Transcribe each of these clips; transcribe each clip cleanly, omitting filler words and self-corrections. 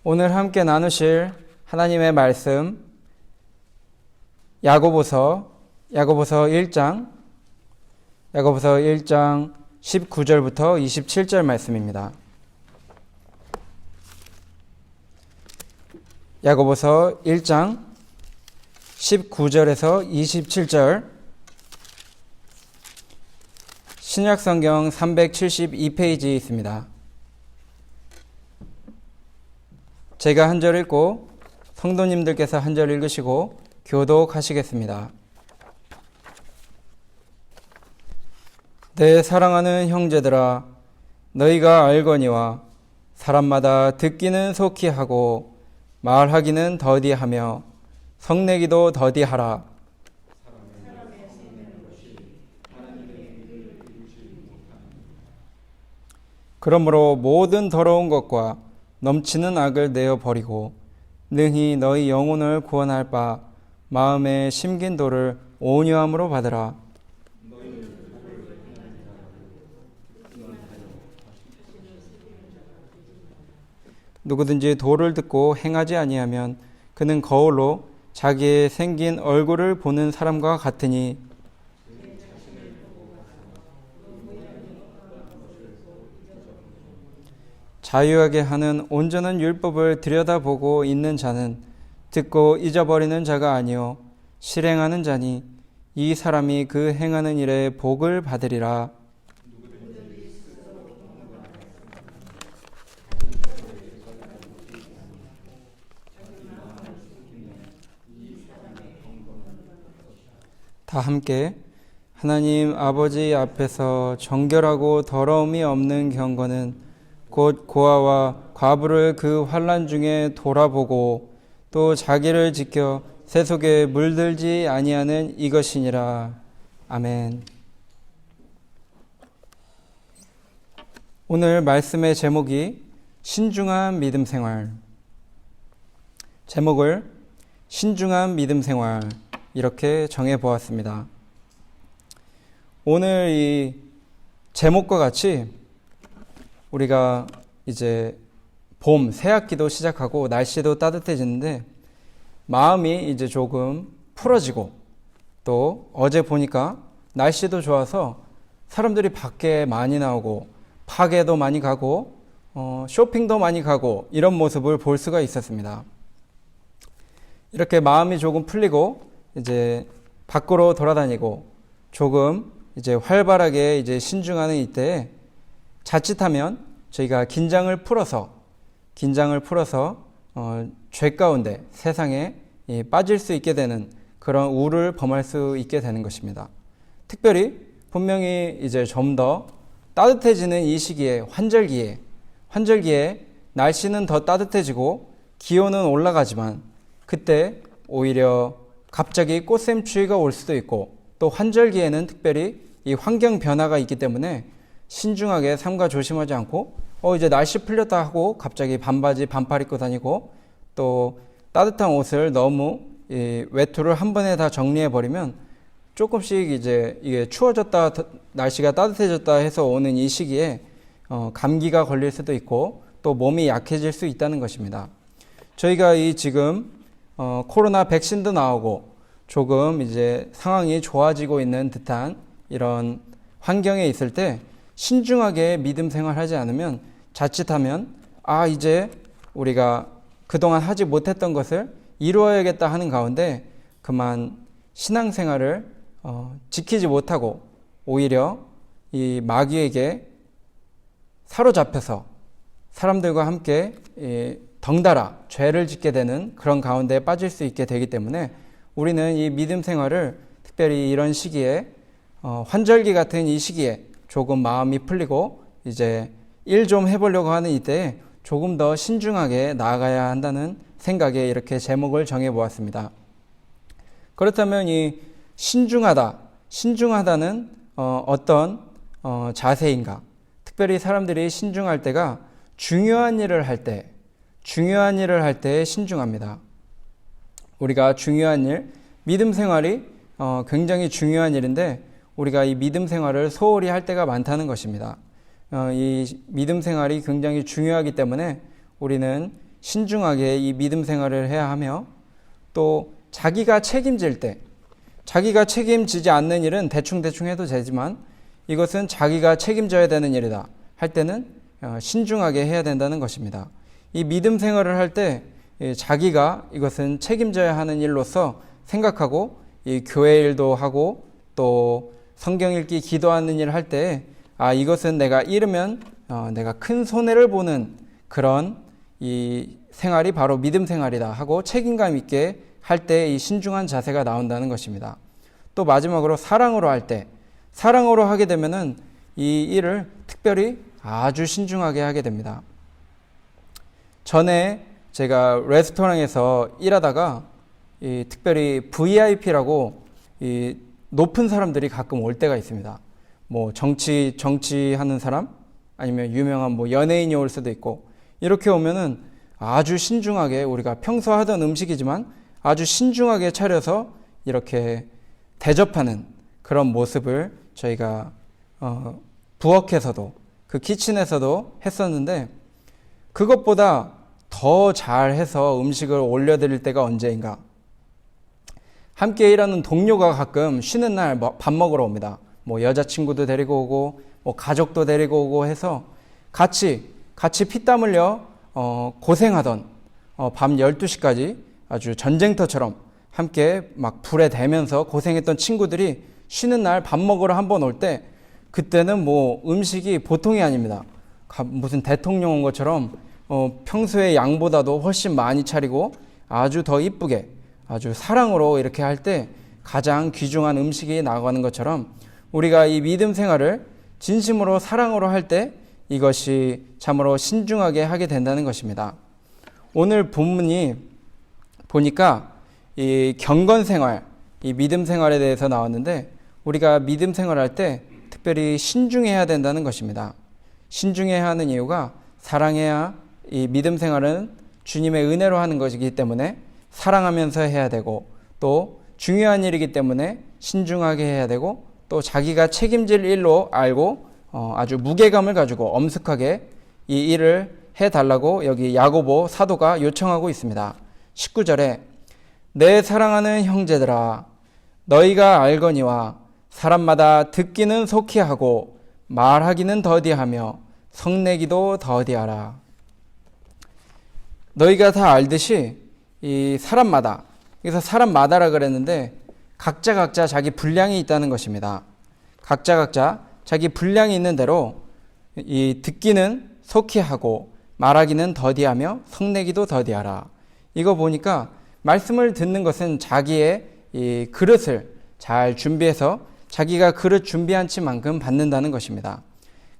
오늘 함께 나누실 하나님의 말씀 야고보서 1장 19절부터 27절 말씀입니다. 야고보서 1장 19절에서 27절, 신약성경 372페이지에 있습니다. 제가 한 절 읽고 성도님들께서 한 절 읽으시고 교독하시겠습니다. 내 사랑하는 형제들아, 너희가 알거니와 사람마다 듣기는 속히 하고 말하기는 더디하며 성내기도 더디하라. 그러므로 모든 더러운 것과 넘치는 악을 내어 버리고 능히 너희 영혼을 구원할 바 마음에 심긴 도를 온유함으로 받으라. 누구든지 도를 듣고 행하지 아니하면 그는 거울로 자기의 생긴 얼굴을 보는 사람과 같으니 자유하게 하는 온전한 율법을 들여다보고 있는 자는 듣고 잊어버리는 자가 아니요 실행하는 자니 이 사람이 그 행하는 일에 복을 받으리라. 다 함께 하나님 아버지 앞에서 정결하고 더러움이 없는 경건은 곧 고아와 과부를 그 환난 중에 돌아보고 또 자기를 지켜 새 속에 물들지 아니하는 이것이니라. 아멘. 오늘 말씀의 제목이 신중한 믿음 생활. 제목을 신중한 믿음 생활 이렇게 정해 보았습니다. 오늘 이 제목과 같이 우리가 이제 봄, 새학기도 시작하고 날씨도 따뜻해지는데 마음이 이제 조금 풀어지고 또 어제 보니까 날씨도 좋아서 사람들이 밖에 많이 나오고 파게도 많이 가고 쇼핑도 많이 가고 이런 모습을 볼 수가 있었습니다. 이렇게 마음이 조금 풀리고 이제 밖으로 돌아다니고 조금 이제 활발하게 이제 신중하는 이때에 자칫하면 저희가 긴장을 풀어서 죄 가운데 세상에 빠질 수 있게 되는 그런 우를 범할 수 있게 되는 것입니다. 특별히 분명히 이제 좀 더 따뜻해지는 이 시기에 환절기에 날씨는 더 따뜻해지고 기온은 올라가지만 그때 오히려 갑자기 꽃샘추위가 올 수도 있고 또 환절기에는 특별히 이 환경 변화가 있기 때문에 신중하게 삼가 조심하지 않고 이제 날씨 풀렸다 하고 갑자기 반바지 반팔 입고 다니고 또 따뜻한 옷을 너무 외투를 한 번에 다 정리해 버리면 조금씩 이제 이게 추워졌다 날씨가 따뜻해졌다 해서 오는 이 시기에 감기가 걸릴 수도 있고 또 몸이 약해질 수 있다는 것입니다. 저희가 이 지금 코로나 백신도 나오고 조금 이제 상황이 좋아지고 있는 듯한 이런 환경에 있을 때 신중하게 믿음 생활하지 않으면 자칫하면 이제 우리가 그동안 하지 못했던 것을 이루어야겠다 하는 가운데 그만 신앙생활을 지키지 못하고 오히려 이 마귀에게 사로잡혀서 사람들과 함께 덩달아 죄를 짓게 되는 그런 가운데 빠질 수 있게 되기 때문에 우리는 이 믿음 생활을 특별히 이런 시기에 환절기 같은 이 시기에 조금 마음이 풀리고 이제 일 좀 해보려고 하는 이때에 조금 더 신중하게 나아가야 한다는 생각에 이렇게 제목을 정해 보았습니다. 그렇다면 이 신중하다는 어떤 자세인가? 특별히 사람들이 신중할 때가 중요한 일을 할 때 신중합니다. 우리가 중요한 일, 믿음 생활이 굉장히 중요한 일인데 우리가 이 믿음 생활을 소홀히 할 때가 많다는 것입니다. 이 믿음 생활이 굉장히 중요하기 때문에 우리는 신중하게 이 믿음 생활을 해야 하며, 또 자기가 책임질 때, 자기가 책임지지 않는 일은 대충대충 해도 되지만 이것은 자기가 책임져야 되는 일이다 할 때는 신중하게 해야 된다는 것입니다. 이 믿음 생활을 할 때 자기가 이것은 책임져야 하는 일로서 생각하고, 이 교회 일도 하고 또 성경 읽기, 기도하는 일을 할 때 이것은 내가 잃으면 내가 큰 손해를 보는 그런 이 생활이 바로 믿음 생활이다 하고 책임감 있게 할 때 이 신중한 자세가 나온다는 것입니다. 또 마지막으로 사랑으로 할 때, 사랑으로 하게 되면은 이 일을 특별히 아주 신중하게 하게 됩니다. 전에 제가 레스토랑에서 일하다가 특별히 VIP라고 이 높은 사람들이 가끔 올 때가 있습니다. 뭐 정치하는 사람, 아니면 유명한 뭐 연예인이 올 수도 있고, 이렇게 오면은 아주 신중하게, 우리가 평소 하던 음식이지만 아주 신중하게 차려서 이렇게 대접하는 그런 모습을 저희가 부엌에서도, 그 키친에서도 했었는데, 그것보다 더 잘해서 음식을 올려드릴 때가 언제인가. 함께 일하는 동료가 가끔 쉬는 날 밥 먹으러 옵니다. 뭐 여자친구도 데리고 오고 뭐 가족도 데리고 오고 해서 같이 피땀 흘려 고생하던 밤 12시까지 아주 전쟁터처럼 함께 막 불에 대면서 고생했던 친구들이 쉬는 날 밥 먹으러 한번 올 때, 그때는 뭐 음식이 보통이 아닙니다. 무슨 대통령 온 것처럼 평소의 양보다도 훨씬 많이 차리고 아주 더 이쁘게, 아주 사랑으로 이렇게 할 때 가장 귀중한 음식이 나가는 것처럼, 우리가 이 믿음 생활을 진심으로 사랑으로 할 때 이것이 참으로 신중하게 하게 된다는 것입니다. 오늘 본문이 보니까 이 경건 생활, 이 믿음 생활에 대해서 나왔는데, 우리가 믿음 생활할 때 특별히 신중해야 된다는 것입니다. 신중해야 하는 이유가, 사랑해야 이 믿음 생활은 주님의 은혜로 하는 것이기 때문에 사랑하면서 해야 되고, 또 중요한 일이기 때문에 신중하게 해야 되고, 또 자기가 책임질 일로 알고 아주 무게감을 가지고 엄숙하게 이 일을 해달라고 여기 야고보 사도가 요청하고 있습니다. 19절에 내 사랑하는 형제들아, 너희가 알거니와 사람마다 듣기는 속히 하고 말하기는 더디하며 성내기도 더디하라. 너희가 다 알듯이 이 사람마다, 그래서 사람마다라 그랬는데 각자 자기 분량이 있다는 것입니다. 각자 자기 분량이 있는 대로 이 듣기는 속히 하고 말하기는 더디하며 성내기도 더디하라. 이거 보니까 말씀을 듣는 것은 자기의 이 그릇을 잘 준비해서 자기가 그릇 준비한 치만큼 받는다는 것입니다.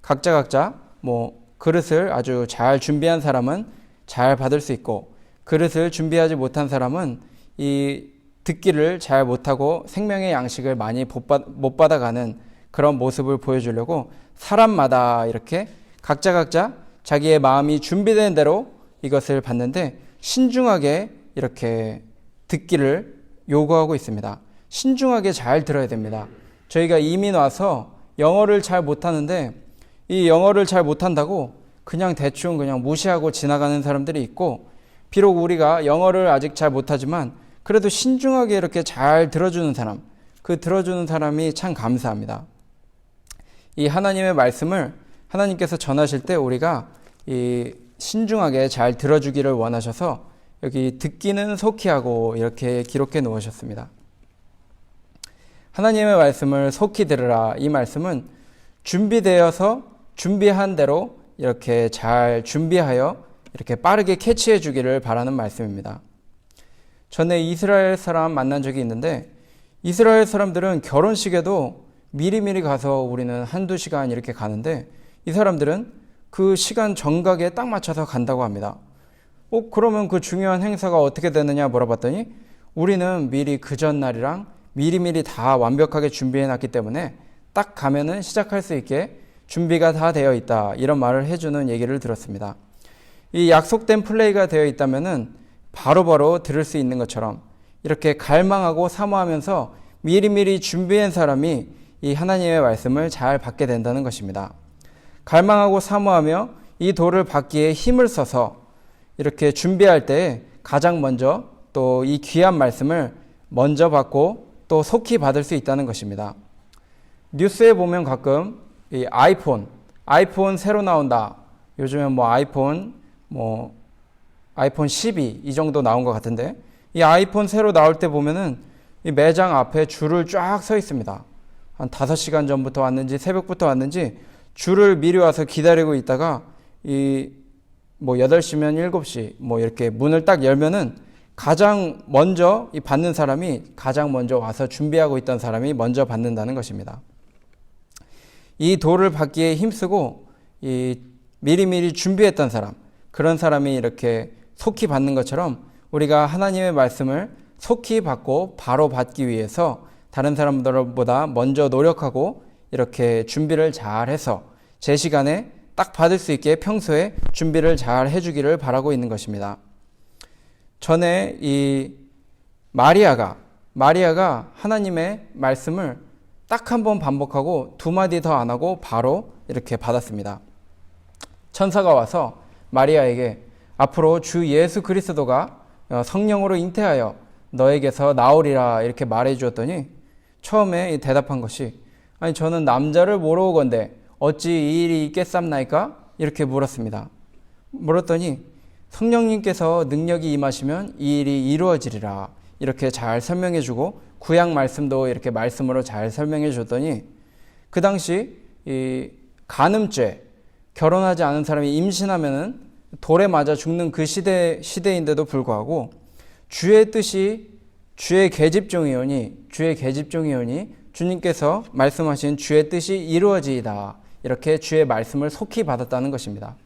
각자 뭐 그릇을 아주 잘 준비한 사람은 잘 받을 수 있고, 그릇을 준비하지 못한 사람은 이 듣기를 잘 못하고 생명의 양식을 많이 못 받아가는 그런 모습을 보여주려고 사람마다 이렇게 각자 자기의 마음이 준비된 대로 이것을 받는데 신중하게 이렇게 듣기를 요구하고 있습니다. 신중하게 잘 들어야 됩니다. 저희가 이민 와서 영어를 잘 못하는데, 이 영어를 잘 못한다고 그냥 대충 그냥 무시하고 지나가는 사람들이 있고, 비록 우리가 영어를 아직 잘 못하지만 그래도 신중하게 이렇게 잘 들어주는 사람, 그 들어주는 사람이 참 감사합니다. 이 하나님의 말씀을 하나님께서 전하실 때 우리가 이 신중하게 잘 들어주기를 원하셔서 여기 듣기는 속히 하고 이렇게 기록해 놓으셨습니다. 하나님의 말씀을 속히 들으라. 이 말씀은 준비되어서 준비한 대로 이렇게 잘 준비하여 이렇게 빠르게 캐치해 주기를 바라는 말씀입니다. 전에 이스라엘 사람 만난 적이 있는데, 이스라엘 사람들은 결혼식에도 미리미리 가서 우리는 한두 시간 이렇게 가는데, 이 사람들은 그 시간 정각에 딱 맞춰서 간다고 합니다. 그러면 그 중요한 행사가 어떻게 되느냐 물어봤더니, 우리는 미리 그 전날이랑 미리미리 다 완벽하게 준비해 놨기 때문에 딱 가면은 시작할 수 있게 준비가 다 되어 있다, 이런 말을 해주는 얘기를 들었습니다. 이 약속된 플레이가 되어 있다면은 바로바로 들을 수 있는 것처럼 이렇게 갈망하고 사모하면서 미리미리 준비한 사람이 이 하나님의 말씀을 잘 받게 된다는 것입니다. 갈망하고 사모하며 이 도를 받기에 힘을 써서 이렇게 준비할 때 가장 먼저 또 이 귀한 말씀을 먼저 받고 또 속히 받을 수 있다는 것입니다. 뉴스에 보면 가끔 이 아이폰 새로 나온다. 요즘에 아이폰 12 이 정도 나온 것 같은데, 이 아이폰 새로 나올 때 보면은 이 매장 앞에 줄을 쫙 서 있습니다. 한 5시간 전부터 왔는지 새벽부터 왔는지 줄을 미리 와서 기다리고 있다가 8시면 7시 이렇게 문을 딱 열면은 가장 먼저 이 받는 사람이 가장 먼저 와서 준비하고 있던 사람이 먼저 받는다는 것입니다. 이 도를 받기에 힘쓰고 이 미리미리 준비했던 사람, 그런 사람이 이렇게 속히 받는 것처럼 우리가 하나님의 말씀을 속히 받고 바로 받기 위해서 다른 사람들보다 먼저 노력하고 이렇게 준비를 잘 해서 제 시간에 딱 받을 수 있게 평소에 준비를 잘 해주기를 바라고 있는 것입니다. 전에 이 마리아가 하나님의 말씀을 딱 한 번 반복하고 2마디 더 안 하고 바로 이렇게 받았습니다. 천사가 와서 마리아에게 앞으로 주 예수 그리스도가 성령으로 잉태하여 너에게서 나오리라 이렇게 말해 주었더니 처음에 대답한 것이, 아니 저는 남자를 모르오건대 어찌 이 일이 있겠삼나이까? 이렇게 물었습니다. 물었더니 성령님께서 능력이 임하시면 이 일이 이루어지리라 이렇게 잘 설명해 주고 구약 말씀도 이렇게 말씀으로 잘 설명해 줬더니 그 당시 이 간음죄, 결혼하지 않은 사람이 임신하면은 돌에 맞아 죽는 그 시대인데도 불구하고 주의 뜻이 주의 계집종이오니 주님께서 말씀하신 주의 뜻이 이루어지이다 이렇게 주의 말씀을 속히 받았다는 것입니다.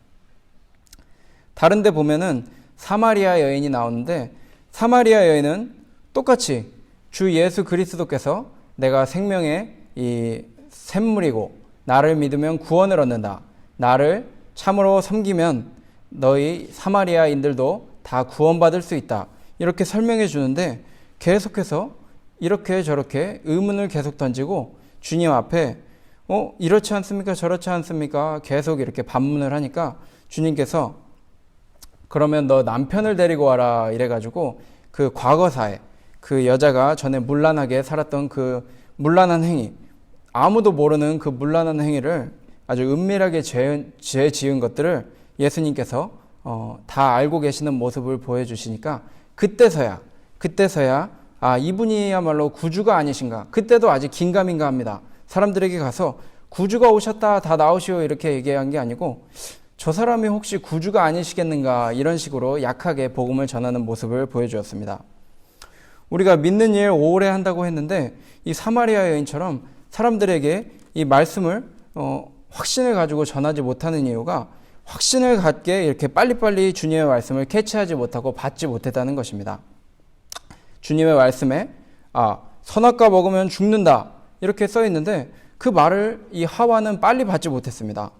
다른 데 보면은 사마리아 여인이 나오는데, 사마리아 여인은 똑같이 주 예수 그리스도께서 내가 생명의 이 샘물이고 나를 믿으면 구원을 얻는다, 나를 참으로 섬기면 너희 사마리아인들도 다 구원받을 수 있다 이렇게 설명해 주는데, 계속해서 이렇게 저렇게 의문을 계속 던지고 주님 앞에 이렇지 않습니까? 저렇지 않습니까? 계속 이렇게 반문을 하니까 주님께서 그러면 너 남편을 데리고 와라 이래가지고 그 과거사에 그 여자가 전에 문란하게 살았던 그 문란한 행위, 아무도 모르는 그 문란한 행위를 아주 은밀하게 죄 지은 것들을 예수님께서 다 알고 계시는 모습을 보여주시니까 그때서야 이분이야말로 구주가 아니신가. 그때도 아직 긴가민가합니다. 사람들에게 가서 구주가 오셨다 다 나오시오 이렇게 얘기한 게 아니고 저 사람이 혹시 구주가 아니시겠는가 이런 식으로 약하게 복음을 전하는 모습을 보여주었습니다. 우리가 믿는 일 오래 한다고 했는데 이 사마리아 여인처럼 사람들에게 이 말씀을 확신을 가지고 전하지 못하는 이유가 확신을 갖게 이렇게 빨리빨리 주님의 말씀을 캐치하지 못하고 받지 못했다는 것입니다. 주님의 말씀에 선악과 먹으면 죽는다 이렇게 써 있는데 그 말을 이 하와는 빨리 받지 못했습니다.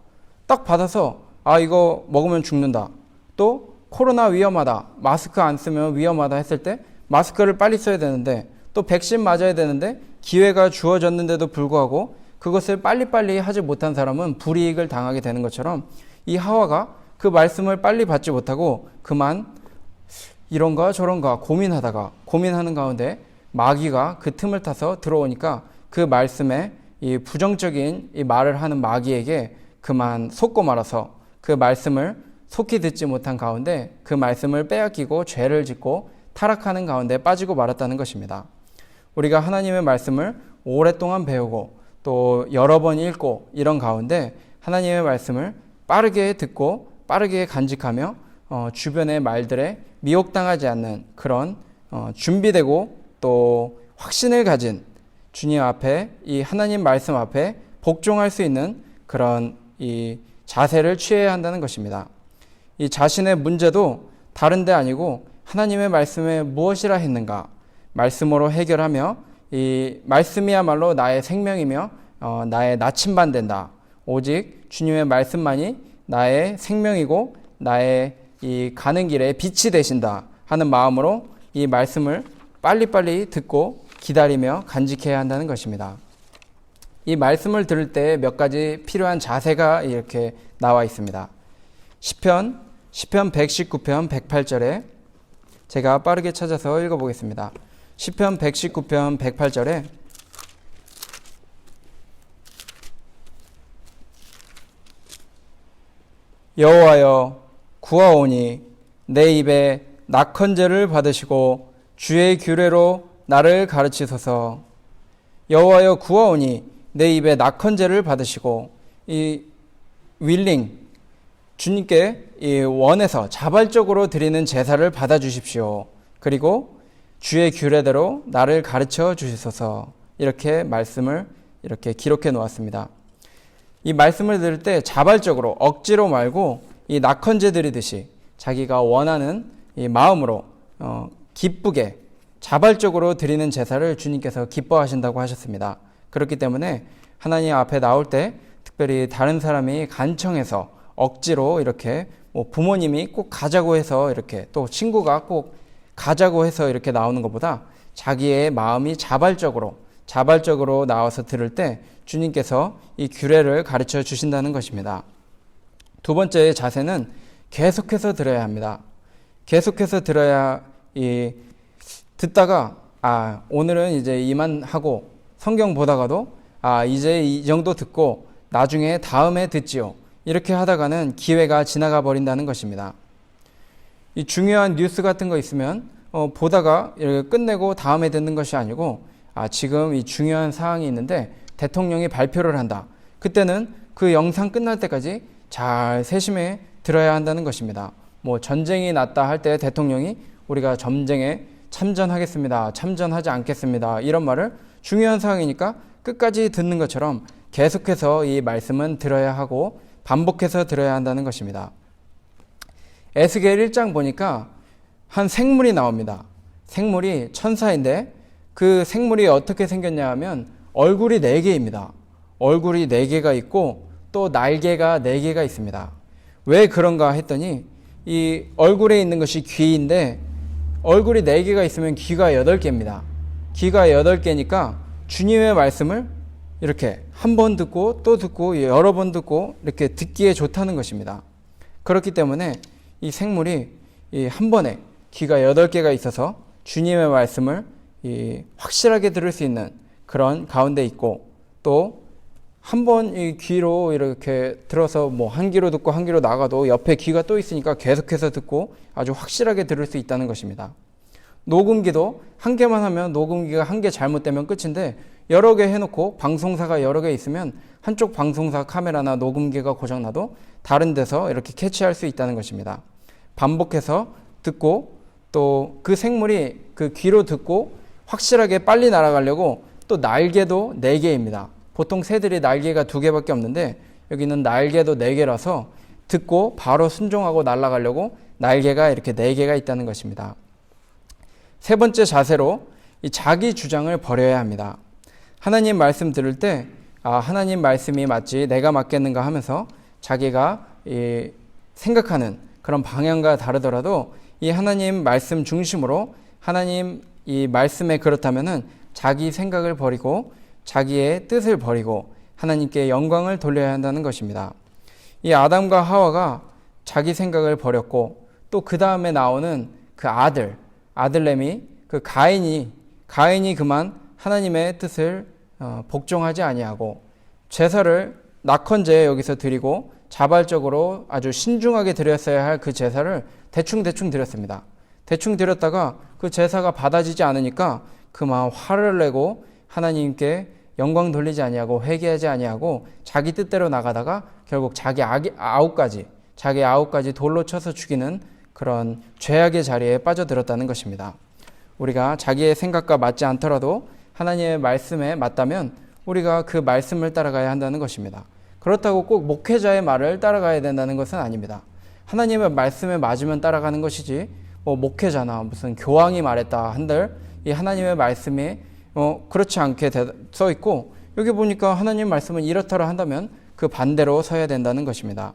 딱 받아서 이거 먹으면 죽는다, 또 코로나 위험하다, 마스크 안 쓰면 위험하다 했을 때 마스크를 빨리 써야 되는데, 또 백신 맞아야 되는데 기회가 주어졌는데도 불구하고 그것을 빨리빨리 하지 못한 사람은 불이익을 당하게 되는 것처럼 이 하와가 그 말씀을 빨리 받지 못하고 그만 이런가 저런가 고민하는 가운데 마귀가 그 틈을 타서 들어오니까 그 말씀에 이 부정적인 이 말을 하는 마귀에게 그만 속고 말아서 그 말씀을 속히 듣지 못한 가운데 그 말씀을 빼앗기고 죄를 짓고 타락하는 가운데 빠지고 말았다는 것입니다. 우리가 하나님의 말씀을 오랫동안 배우고 또 여러 번 읽고 이런 가운데 하나님의 말씀을 빠르게 듣고 빠르게 간직하며 주변의 말들에 미혹당하지 않는 그런 준비되고 또 확신을 가진 주님 앞에 이 하나님 말씀 앞에 복종할 수 있는 그런 이 자세를 취해야 한다는 것입니다. 이 자신의 문제도 다른 데 아니고 하나님의 말씀에 무엇이라 했는가 말씀으로 해결하며 이 말씀이야말로 나의 생명이며 나의 나침반 된다. 오직 주님의 말씀만이 나의 생명이고 나의 이 가는 길에 빛이 되신다 하는 마음으로 이 말씀을 빨리빨리 듣고 기다리며 간직해야 한다는 것입니다. 이 말씀을 들을 때 몇 가지 필요한 자세가 이렇게 나와 있습니다. 시편 시편 119편 108절에 제가 빠르게 찾아서 읽어보겠습니다. 시편 119편 108절에 여호와여 구하오니 내 입에 낙헌제를 받으시고 주의 규례로 나를 가르치소서. 여호와여 구하오니 내 입에 낙헌제를 받으시고 이 윌링 주님께 이 원해서 자발적으로 드리는 제사를 받아주십시오. 그리고 주의 규례대로 나를 가르쳐 주시소서. 이렇게 말씀을 이렇게 기록해 놓았습니다. 이 말씀을 들을 때 자발적으로 억지로 말고 이 낙헌제 드리듯이 자기가 원하는 이 마음으로 기쁘게 자발적으로 드리는 제사를 주님께서 기뻐하신다고 하셨습니다. 그렇기 때문에 하나님 앞에 나올 때 특별히 다른 사람이 간청해서 억지로 이렇게 부모님이 꼭 가자고 해서 이렇게 또 친구가 꼭 가자고 해서 이렇게 나오는 것보다 자기의 마음이 자발적으로 나와서 들을 때 주님께서 이 규례를 가르쳐 주신다는 것입니다. 두 번째 자세는 계속해서 들어야 합니다. 계속해서 들어야 듣다가 오늘은 이제 이만 하고 성경 보다가도 이제 이 정도 듣고 나중에 다음에 듣지요. 이렇게 하다가는 기회가 지나가 버린다는 것입니다. 이 중요한 뉴스 같은 거 있으면 보다가 이렇게 끝내고 다음에 듣는 것이 아니고 지금 이 중요한 사항이 있는데 대통령이 발표를 한다. 그때는 그 영상 끝날 때까지 잘 세심해 들어야 한다는 것입니다. 전쟁이 났다 할 때 대통령이 우리가 전쟁에 참전하겠습니다. 참전하지 않겠습니다. 이런 말을 중요한 사항이니까 끝까지 듣는 것처럼 계속해서 이 말씀은 들어야 하고 반복해서 들어야 한다는 것입니다. 에스겔 1장 보니까 한 생물이 나옵니다. 생물이 천사인데 그 생물이 어떻게 생겼냐 하면 얼굴이 4개입니다. 얼굴이 4개가 있고 또 날개가 4개가 있습니다. 왜 그런가 했더니 이 얼굴에 있는 것이 귀인데 얼굴이 4개가 있으면 귀가 8개입니다. 귀가 8개니까 주님의 말씀을 이렇게 한 번 듣고 또 듣고 여러 번 듣고 이렇게 듣기에 좋다는 것입니다. 그렇기 때문에 이 생물이 한 번에 귀가 8개가 있어서 주님의 말씀을 확실하게 들을 수 있는 그런 가운데 있고 또 한 번 이 귀로 이렇게 들어서 한 귀로 듣고 한 귀로 나가도 옆에 귀가 또 있으니까 계속해서 듣고 아주 확실하게 들을 수 있다는 것입니다. 녹음기도 한 개만 하면 녹음기가 한 개 잘못되면 끝인데 여러 개 해놓고 방송사가 여러 개 있으면 한쪽 방송사 카메라나 녹음기가 고장나도 다른 데서 이렇게 캐치할 수 있다는 것입니다. 반복해서 듣고 또 그 생물이 그 귀로 듣고 확실하게 빨리 날아가려고 또 날개도 4개입니다. 보통 새들이 날개가 2개밖에 없는데 여기는 날개도 4개라서 듣고 바로 순종하고 날아가려고 날개가 이렇게 4개가 있다는 것입니다. 세 번째 자세로 이 자기 주장을 버려야 합니다. 하나님 말씀 들을 때 하나님 말씀이 맞지 내가 맞겠는가 하면서 자기가 생각하는 그런 방향과 다르더라도 이 하나님 말씀 중심으로 하나님 이 말씀에 그렇다면은 자기 생각을 버리고 자기의 뜻을 버리고 하나님께 영광을 돌려야 한다는 것입니다. 이 아담과 하와가 자기 생각을 버렸고 또 그 다음에 나오는 그 아들내미 그 가인이 그만 하나님의 뜻을 복종하지 아니하고 제사를 낙헌제 여기서 드리고 자발적으로 아주 신중하게 드렸어야 할 그 제사를 대충 드렸습니다. 대충 드렸다가 그 제사가 받아지지 않으니까 그만 화를 내고 하나님께 영광 돌리지 아니하고 회개하지 아니하고 자기 뜻대로 나가다가 결국 자기 아우까지 돌로 쳐서 죽이는 그런 죄악의 자리에 빠져들었다는 것입니다. 우리가 자기의 생각과 맞지 않더라도 하나님의 말씀에 맞다면 우리가 그 말씀을 따라가야 한다는 것입니다. 그렇다고 꼭 목회자의 말을 따라가야 된다는 것은 아닙니다. 하나님의 말씀에 맞으면 따라가는 것이지 목회자나 무슨 교황이 말했다 한들 이 하나님의 말씀이 그렇지 않게 써 있고 여기 보니까 하나님 말씀은 이렇다라 한다면 그 반대로 서야 된다는 것입니다.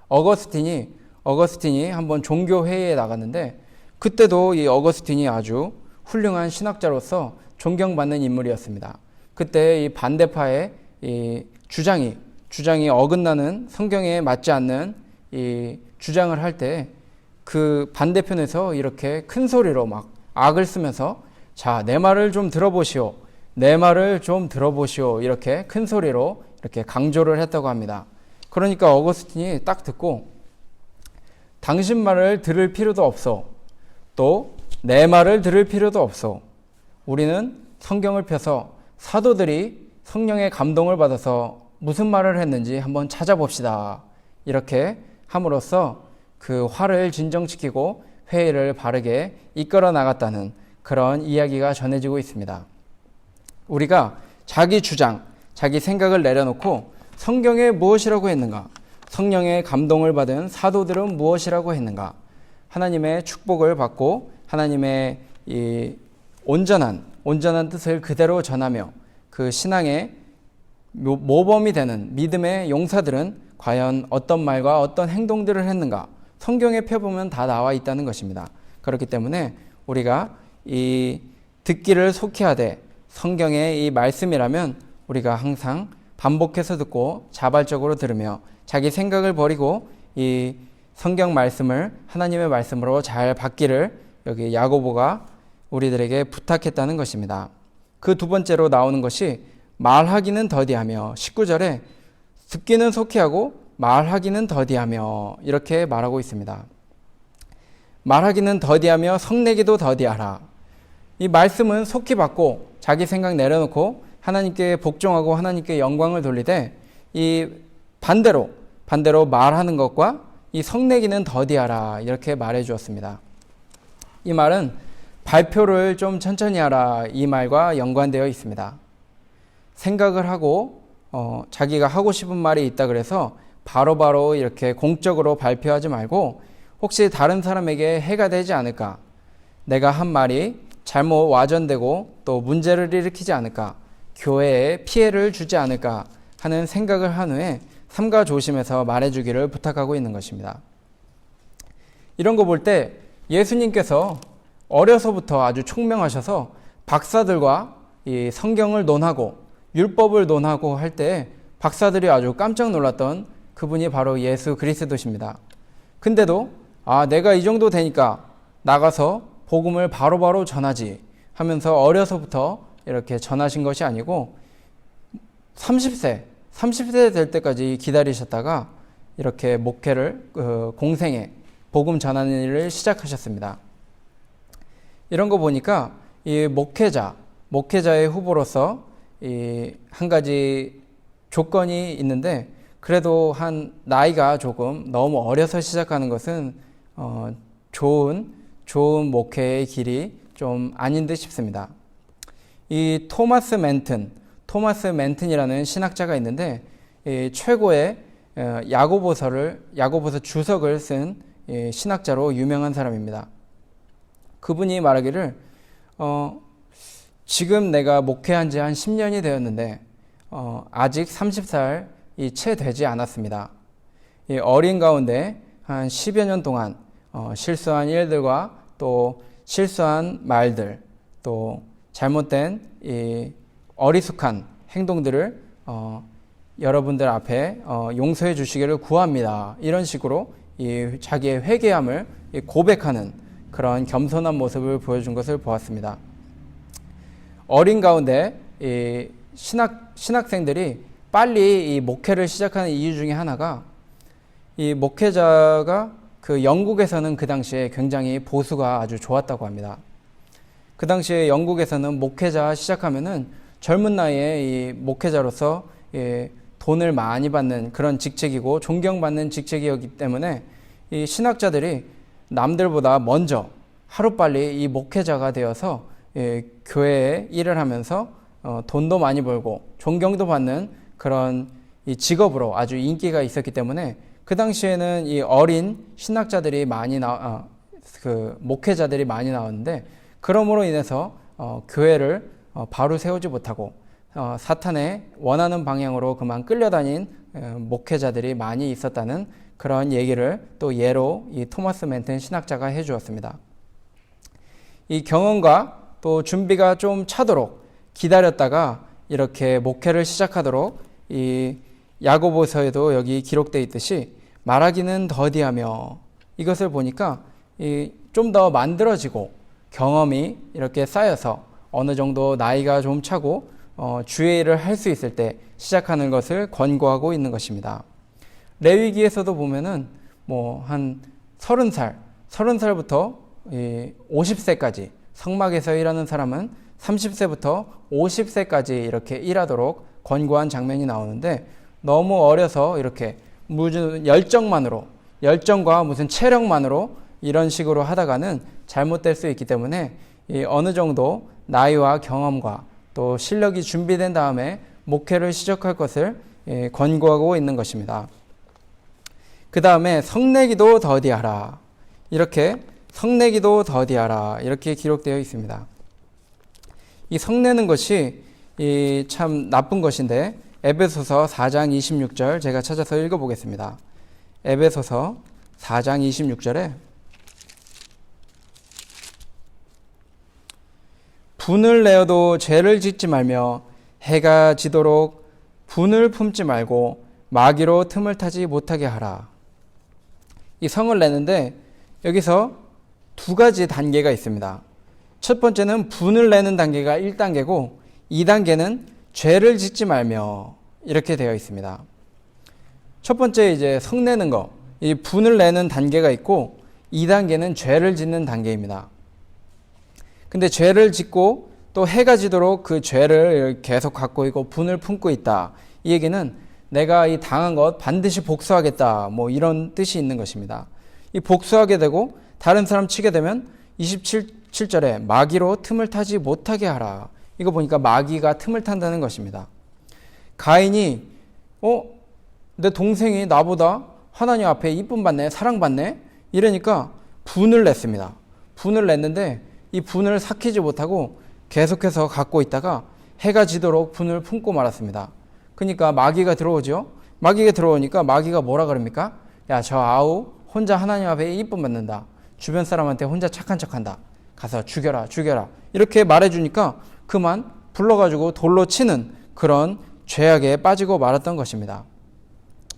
어거스틴이 한번 종교회의에 나갔는데 그때도 이 어거스틴이 아주 훌륭한 신학자로서 존경받는 인물이었습니다. 그때 이 반대파의 이 주장이 어긋나는 성경에 맞지 않는 이 주장을 할 때 그 반대편에서 이렇게 큰 소리로 막 악을 쓰면서 자, 내 말을 좀 들어보시오. 내 말을 좀 들어보시오. 이렇게 큰 소리로 이렇게 강조를 했다고 합니다. 그러니까 어거스틴이 딱 듣고 당신 말을 들을 필요도 없어. 또 내 말을 들을 필요도 없어. 우리는 성경을 펴서 사도들이 성령의 감동을 받아서 무슨 말을 했는지 한번 찾아봅시다. 이렇게 함으로써 그 화를 진정시키고 회의를 바르게 이끌어 나갔다는 그런 이야기가 전해지고 있습니다. 우리가 자기 주장, 자기 생각을 내려놓고 성경에 무엇이라고 했는가? 성령의 감동을 받은 사도들은 무엇이라고 했는가? 하나님의 축복을 받고 하나님의 이 온전한 뜻을 그대로 전하며 그 신앙의 모범이 되는 믿음의 용사들은 과연 어떤 말과 어떤 행동들을 했는가? 성경에 펴보면 다 나와 있다는 것입니다. 그렇기 때문에 우리가 이 듣기를 속히하되 성경의 이 말씀이라면 우리가 항상 반복해서 듣고 자발적으로 들으며 자기 생각을 버리고 이 성경 말씀을 하나님의 말씀으로 잘 받기를 여기 야고보가 우리들에게 부탁했다는 것입니다. 그 두 번째로 나오는 것이 말하기는 더디하며 19절에 듣기는 속히하고 말하기는 더디하며 이렇게 말하고 있습니다. 말하기는 더디하며 성내기도 더디하라. 이 말씀은 속히 받고 자기 생각 내려놓고 하나님께 복종하고 하나님께 영광을 돌리되 이 반대로 말하는 것과 이 성내기는 더디하라 이렇게 말해 주었습니다. 이 말은 발표를 좀 천천히 하라 이 말과 연관되어 있습니다. 생각을 하고 자기가 하고 싶은 말이 있다 그래서 바로바로 이렇게 공적으로 발표하지 말고 혹시 다른 사람에게 해가 되지 않을까? 내가 한 말이 잘못 와전되고 또 문제를 일으키지 않을까? 교회에 피해를 주지 않을까? 하는 생각을 한 후에 삼가 조심해서 말해주기를 부탁하고 있는 것입니다. 이런 거 볼 때 예수님께서 어려서부터 아주 총명하셔서 박사들과 이 성경을 논하고 율법을 논하고 할 때 박사들이 아주 깜짝 놀랐던 그분이 바로 예수 그리스도십니다. 근데도 내가 이 정도 되니까 나가서 복음을 바로바로 전하지 하면서 어려서부터 이렇게 전하신 것이 아니고 30세 될 때까지 기다리셨다가 이렇게 목회를 공생에 복음 전하는 일을 시작하셨습니다. 이런 거 보니까 이 목회자의 후보로서 이 한 가지 조건이 있는데 그래도 한 나이가 조금 너무 어려서 시작하는 것은 좋은 목회의 길이 좀 아닌 듯 싶습니다. 이 토마스 멘튼이라는 신학자가 있는데 이 최고의 야고보서 주석을 쓴 신학자로 유명한 사람입니다. 그분이 말하기를 지금 내가 목회한 지 한 10년이 되었는데 아직 30살이 채 되지 않았습니다. 이 어린 가운데 한 10여 년 동안 실수한 일들과 또 실수한 말들 또 잘못된 이 어리숙한 행동들을 여러분들 앞에 용서해 주시기를 구합니다. 이런 식으로 이 자기의 회개함을 고백하는 그런 겸손한 모습을 보여준 것을 보았습니다. 어린 가운데 이 신학생들이 빨리 이 목회를 시작하는 이유 중에 하나가 이 목회자가 그 영국에서는 그 당시에 굉장히 보수가 아주 좋았다고 합니다. 그 당시에 영국에서는 목회자 시작하면은 젊은 나이에 이 목회자로서 돈을 많이 받는 그런 직책이고 존경받는 직책이었기 때문에 이 신학자들이 남들보다 먼저 하루빨리 이 목회자가 되어서 교회에 일을 하면서 돈도 많이 벌고 존경도 받는 그런 이 직업으로 아주 인기가 있었기 때문에 그 당시에는 이 어린 신학자들이 목회자들이 많이 나왔는데 그러므로 인해서 교회를 바로 세우지 못하고 사탄의 원하는 방향으로 그만 끌려다닌 목회자들이 많이 있었다는 그런 얘기를 또 예로 이 토마스 멘튼 신학자가 해주었습니다. 이 경험과 또 준비가 좀 차도록 기다렸다가 이렇게 목회를 시작하도록 이 야고보서에도 여기 기록되어 있듯이 말하기는 더디하며, 이것을 보니까 좀 더 만들어지고 경험이 이렇게 쌓여서 어느 정도 나이가 좀 차고 주의 일을 할 수 있을 때 시작하는 것을 권고하고 있는 것입니다. 레위기에서도 보면은 뭐 한 30살부터 50세까지, 성막에서 일하는 사람은 30세부터 50세까지 이렇게 일하도록 권고한 장면이 나오는데, 너무 어려서 이렇게 무슨 열정과 무슨 체력만으로 이런 식으로 하다가는 잘못될 수 있기 때문에 어느 정도 나이와 경험과 또 실력이 준비된 다음에 목회를 시작할 것을 권고하고 있는 것입니다. 그 다음에 성내기도 더디하라, 이렇게 성내기도 더디하라 이렇게 기록되어 있습니다. 이 성내는 것이 참 나쁜 것인데, 에베소서 4장 26절 제가 찾아서 읽어보겠습니다. 에베소서 4장 26절에 분을 내어도 죄를 짓지 말며 해가 지도록 분을 품지 말고 마귀로 틈을 타지 못하게 하라. 이 성을 내는데 여기서 두 가지 단계가 있습니다. 첫 번째는 분을 내는 단계가 1단계고 2단계는 죄를 짓지 말며 이렇게 되어 있습니다. 첫 번째 이제 성 내는 거, 이 분을 내는 단계가 있고 2단계는 죄를 짓는 단계입니다. 근데 죄를 짓고 또 해가 지도록 그 죄를 계속 갖고 있고 분을 품고 있다, 이 얘기는 내가 이 당한 것 반드시 복수하겠다, 뭐 이런 뜻이 있는 것입니다. 이 복수하게 되고 다른 사람 치게 되면 27절에 마귀로 틈을 타지 못하게 하라. 이거 보니까 마귀가 틈을 탄다는 것입니다. 가인이 내 동생이 나보다 하나님 앞에 이쁨 받네, 사랑받네, 이러니까 분을 냈습니다. 분을 냈는데 이 분을 삭히지 못하고 계속해서 갖고 있다가 해가 지도록 분을 품고 말았습니다. 그러니까 마귀가 들어오죠. 마귀가 들어오니까 마귀가 뭐라 그럽니까? 야, 저 아우 혼자 하나님 앞에 이쁨 받는다, 주변 사람한테 혼자 착한 척한다, 가서 죽여라 이렇게 말해주니까 그만 불러가지고 돌로 치는 그런 죄악에 빠지고 말았던 것입니다.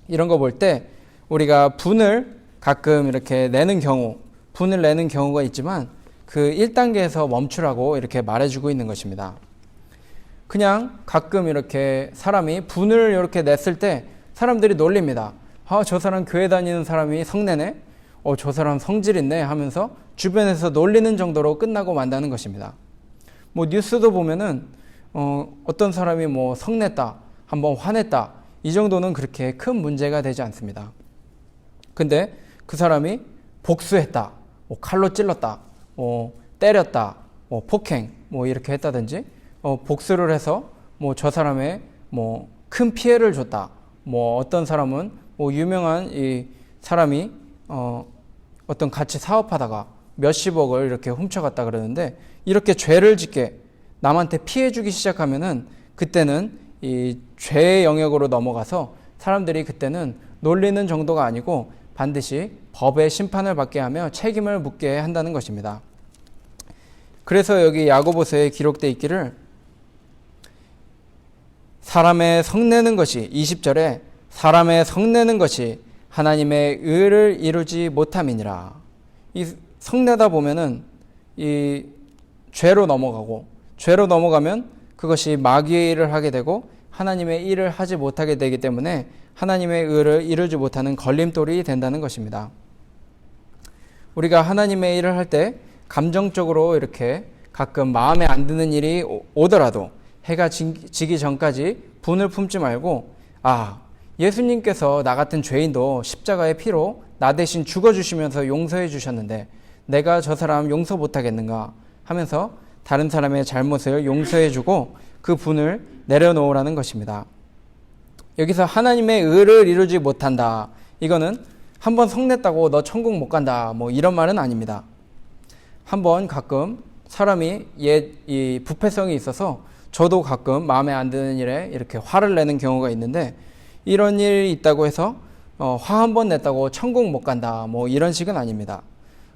이런 거 볼 때 우리가 분을 가끔 이렇게 내는 경우가 있지만 그 1단계에서 멈추라고 이렇게 말해주고 있는 것입니다. 그냥 가끔 이렇게 사람이 분을 이렇게 냈을 때 사람들이 놀립니다. 저 사람 교회 다니는 사람이 성내네? 저 사람 성질 있네 하면서 주변에서 놀리는 정도로 끝나고 만다는 것입니다. 뭐 뉴스도 보면은 어떤 사람이 뭐 성냈다, 한번 화냈다, 이 정도는 그렇게 큰 문제가 되지 않습니다. 근데 그 사람이 복수했다, 뭐 칼로 찔렀다, 때렸다, 폭행, 이렇게 했다든지, 복수를 해서 저 사람의 큰 피해를 줬다. 어떤 사람은 유명한 이 사람이 어떤 같이 사업하다가 몇십억을 이렇게 훔쳐갔다 그러는데, 이렇게 죄를 짓게 남한테 피해 주기 시작하면은 그때는 이 죄의 영역으로 넘어가서 사람들이 그때는 놀리는 정도가 아니고 반드시 법의 심판을 받게 하며 책임을 묻게 한다는 것입니다. 그래서 여기 야고보서에 기록되어 있기를 사람의 성내는 것이, 20절에 사람의 성내는 것이 하나님의 의를 이루지 못함이니라. 이 성내다 보면은 이 죄로 넘어가면 그것이 마귀의 일을 하게 되고 하나님의 일을 하지 못하게 되기 때문에 하나님의 의를 이루지 못하는 걸림돌이 된다는 것입니다. 우리가 하나님의 일을 할 때 감정적으로 이렇게 가끔 마음에 안 드는 일이 오더라도 해가 지기 전까지 분을 품지 말고, 예수님께서 나 같은 죄인도 십자가의 피로 나 대신 죽어주시면서 용서해 주셨는데 내가 저 사람 용서 못하겠는가 하면서 다른 사람의 잘못을 용서해 주고 그 분을 내려놓으라는 것입니다. 여기서 하나님의 의를 이루지 못한다, 이거는 한번 성냈다고 너 천국 못 간다, 이런 말은 아닙니다. 한번 가끔 사람이 이 부패성이 있어서 저도 가끔 마음에 안 드는 일에 이렇게 화를 내는 경우가 있는데, 이런 일이 있다고 해서 화 한 번 냈다고 천국 못 간다, 이런 식은 아닙니다.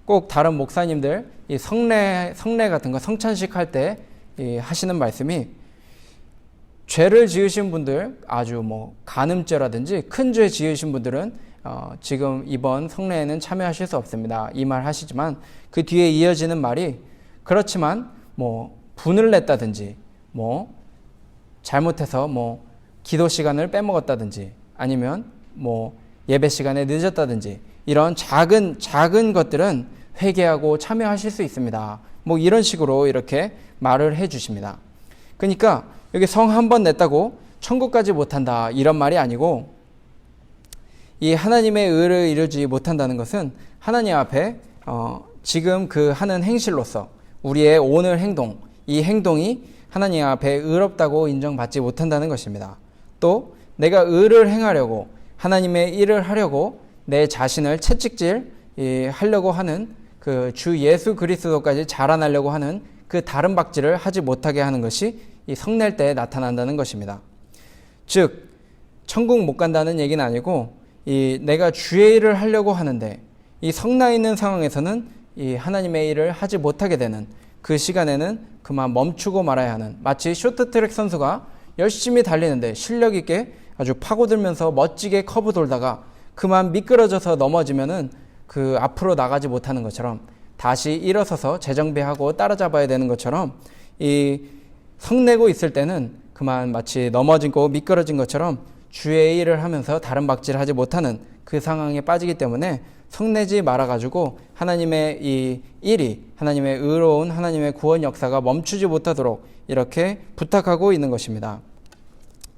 꼭 다른 목사님들 이 성례 같은 거 성찬식 할 때 하시는 말씀이, 죄를 지으신 분들, 아주 간음죄라든지 큰 죄 지으신 분들은 지금 이번 성례에는 참여하실 수 없습니다. 이 말 하시지만 그 뒤에 이어지는 말이 그렇지만 뭐 분을 냈다든지 뭐 잘못해서 뭐 기도 시간을 빼먹었다든지 아니면 뭐 예배 시간에 늦었다든지 이런 작은 것들은 회개하고 참여하실 수 있습니다. 뭐 이런 식으로 이렇게 말을 해 주십니다. 그러니까 여기 성 한 번 냈다고 천국까지 못한다 이런 말이 아니고 이 하나님의 의를 이루지 못한다는 것은 하나님 앞에 지금 그 하는 행실로서 우리의 오늘 행동, 이 행동이 하나님 앞에 의롭다고 인정받지 못한다는 것입니다. 또 내가 의를 행하려고 하나님의 일을 하려고 내 자신을 채찍질 하려고 하는 그 주 예수 그리스도까지 자라나려고 하는 그 다른 박질을 하지 못하게 하는 것이 이 성낼 때 나타난다는 것입니다. 즉 천국 못 간다는 얘기는 아니고 내가 주의 일을 하려고 하는데 이 성나 있는 상황에서는 이 하나님의 일을 하지 못하게 되는 그 시간에는 그만 멈추고 말아야 하는, 마치 쇼트트랙 선수가 열심히 달리는데 실력 있게 아주 파고들면서 멋지게 커브 돌다가 그만 미끄러져서 넘어지면은 그 앞으로 나가지 못하는 것처럼 다시 일어서서 재정비하고 따라잡아야 되는 것처럼 이 성내고 있을 때는 그만 마치 넘어지고 미끄러진 것처럼 주의 일을 하면서 다른 박질하지 못하는 그 상황에 빠지기 때문에 성내지 말아가지고 하나님의 이 일이, 하나님의 의로운 하나님의 구원 역사가 멈추지 못하도록 이렇게 부탁하고 있는 것입니다.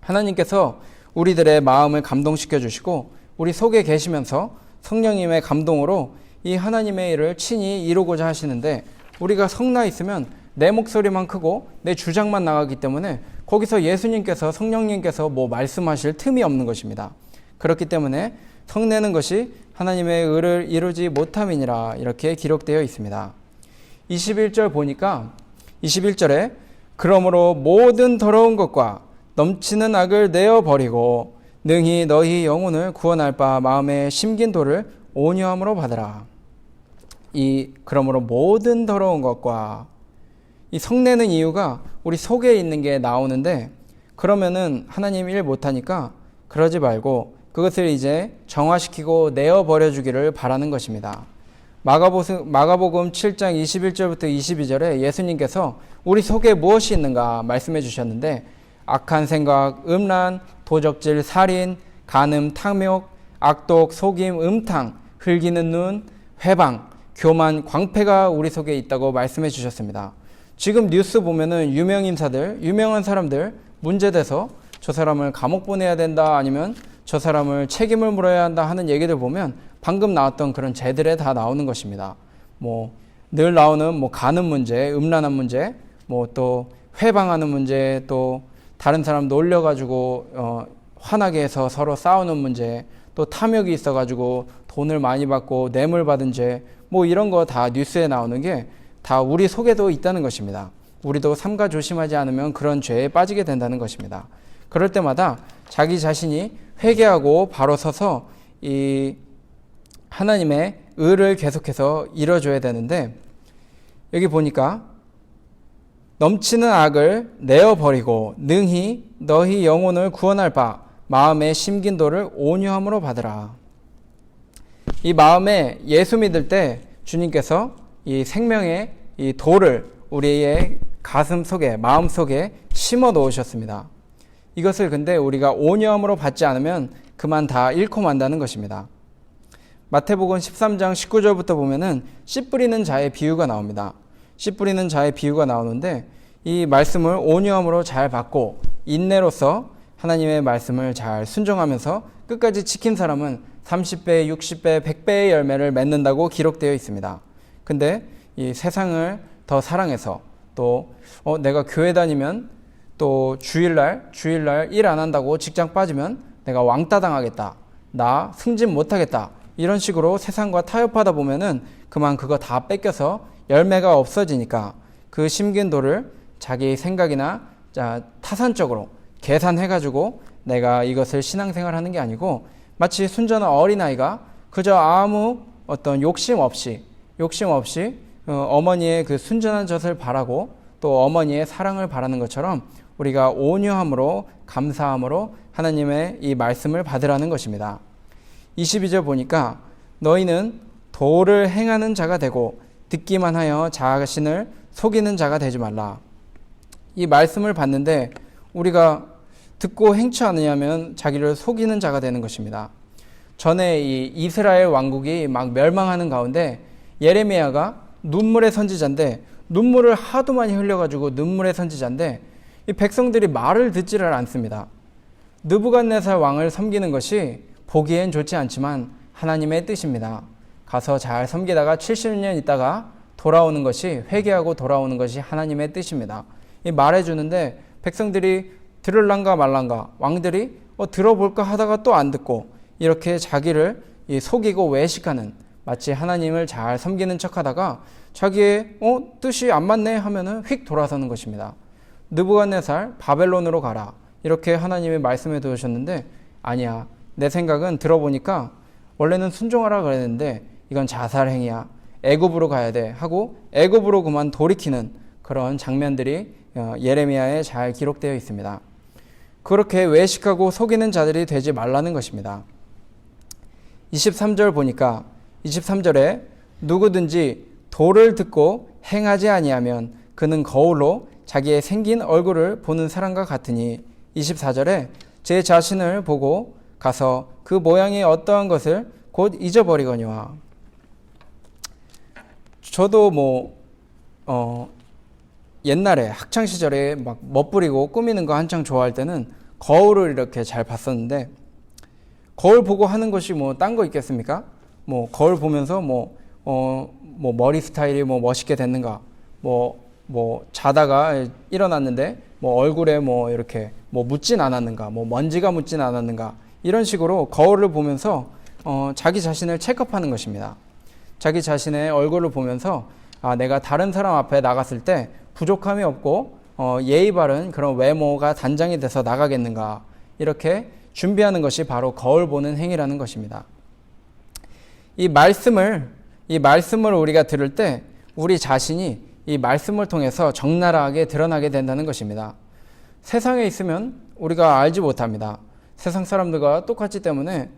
하나님께서 우리들의 마음을 감동시켜 주시고 우리 속에 계시면서 성령님의 감동으로 이 하나님의 일을 친히 이루고자 하시는데 우리가 성나 있으면 내 목소리만 크고 내 주장만 나가기 때문에 거기서 예수님께서 성령님께서 뭐 말씀하실 틈이 없는 것입니다. 그렇기 때문에 성내는 것이 하나님의 의를 이루지 못함이니라 이렇게 기록되어 있습니다. 21절 보니까 21절에 그러므로 모든 더러운 것과 넘치는 악을 내어버리고 능히 너희 영혼을 구원할 바 마음에 심긴 돌을 온유함으로 받으라. 그러므로 모든 더러운 것과 이 성내는 이유가 우리 속에 있는 게 나오는데 그러면은 하나님 일 못하니까 그러지 말고 그것을 이제 정화시키고 내어버려 주기를 바라는 것입니다. 마가복음 7장 21절부터 22절에 예수님께서 우리 속에 무엇이 있는가 말씀해 주셨는데 악한 생각, 음란, 도적질, 살인, 간음, 탐욕, 악독, 속임, 음탕, 흘기는 눈, 회방, 교만, 광패가 우리 속에 있다고 말씀해 주셨습니다. 지금 뉴스 보면은 유명인사들, 유명한 사람들 문제돼서 저 사람을 감옥 보내야 된다 아니면 저 사람을 책임을 물어야 한다 하는 얘기들 보면 방금 나왔던 그런 죄들에 다 나오는 것입니다. 뭐 늘 나오는 뭐 간음 문제, 음란한 문제, 뭐 또 회방하는 문제, 또 다른 사람 놀려가지고 화나게 해서 서로 싸우는 문제, 또 탐욕이 있어가지고 돈을 많이 받고 뇌물 받은 죄, 뭐 이런 거 다 뉴스에 나오는 게 다 우리 속에도 있다는 것입니다. 우리도 삼가 조심하지 않으면 그런 죄에 빠지게 된다는 것입니다. 그럴 때마다 자기 자신이 회개하고 바로 서서 이 하나님의 의를 계속해서 이뤄줘야 되는데 여기 보니까 넘치는 악을 내어버리고 능히 너희 영혼을 구원할 바 마음에 심긴 돌을 온유함으로 받으라. 이 마음에 예수 믿을 때 주님께서 이 생명의 이 돌을 우리의 가슴 속에, 마음 속에 심어 놓으셨습니다. 이것을 근데 우리가 온유함으로 받지 않으면 그만 다 잃고 만다는 것입니다. 마태복음 13장 19절부터 보면은 씨 뿌리는 자의 비유가 나옵니다. 씨 뿌리는 자의 비유가 나오는데 이 말씀을 온유함으로 잘 받고 인내로서 하나님의 말씀을 잘 순종하면서 끝까지 지킨 사람은 30배, 60배, 100배의 열매를 맺는다고 기록되어 있습니다. 근데 이 세상을 더 사랑해서 또 내가 교회 다니면 또 주일날 일 안 한다고 직장 빠지면 내가 왕따 당하겠다. 나 승진 못하겠다. 이런 식으로 세상과 타협하다 보면은 그만 그거 다 뺏겨서 열매가 없어지니까 그 심긴 돌을 자기 생각이나 타산적으로 계산해가지고 내가 이것을 신앙생활하는 게 아니고 마치 순전한 어린아이가 그저 아무 어떤 욕심 없이 어머니의 그 순전한 젖을 바라고 또 어머니의 사랑을 바라는 것처럼 우리가 온유함으로 감사함으로 하나님의 이 말씀을 받으라는 것입니다. 22절 보니까 너희는 도를 행하는 자가 되고 듣기만 하여 자신을 속이는 자가 되지 말라. 이 말씀을 봤는데 우리가 듣고 행치 않으냐면 자기를 속이는 자가 되는 것입니다. 전에 이 이스라엘 왕국이 막 멸망하는 가운데 예레미야가 눈물의 선지자인데 눈물을 하도 많이 흘려가지고 눈물의 선지자인데 이 백성들이 말을 듣지를 않습니다. 느부갓네살 왕을 섬기는 것이 보기엔 좋지 않지만 하나님의 뜻입니다. 가서 잘 섬기다가 70년 있다가 돌아오는 것이 회개하고 돌아오는 것이 하나님의 뜻입니다. 이 말해주는데 백성들이 들을란가 말란가 왕들이 들어볼까 하다가 또 안 듣고 이렇게 자기를 속이고 외식하는 마치 하나님을 잘 섬기는 척하다가 자기의 뜻이 안 맞네 하면은 휙 돌아서는 것입니다. 느부갓네살 바벨론으로 가라 이렇게 하나님이 말씀해 두셨는데 아니야 내 생각은 들어보니까 원래는 순종하라 그랬는데 이건 자살행위야 애굽으로 가야 돼 하고 애굽으로 그만 돌이키는 그런 장면들이 예레미야에 잘 기록되어 있습니다. 그렇게 외식하고 속이는 자들이 되지 말라는 것입니다. 23절 보니까 23절에 누구든지 도를 듣고 행하지 아니하면 그는 거울로 자기의 생긴 얼굴을 보는 사람과 같으니 24절에 제 자신을 보고 가서 그 모양이 어떠한 것을 곧 잊어버리거니와. 저도 옛날에 학창시절에 막 멋부리고 꾸미는 거 한창 좋아할 때는 거울을 이렇게 잘 봤었는데 거울 보고 하는 것이 딴 거 있겠습니까? 거울 보면서 머리 스타일이 멋있게 됐는가 자다가 일어났는데 얼굴에 이렇게 묻진 않았는가 먼지가 묻진 않았는가 이런 식으로 거울을 보면서 자기 자신을 체크하는 것입니다. 자기 자신의 얼굴을 보면서 내가 다른 사람 앞에 나갔을 때 부족함이 없고 예의 바른 그런 외모가 단장이 돼서 나가겠는가 이렇게 준비하는 것이 바로 거울 보는 행위라는 것입니다. 이 말씀을 우리가 들을 때 우리 자신이 이 말씀을 통해서 적나라하게 드러나게 된다는 것입니다. 세상에 있으면 우리가 알지 못합니다. 세상 사람들과 똑같기 때문에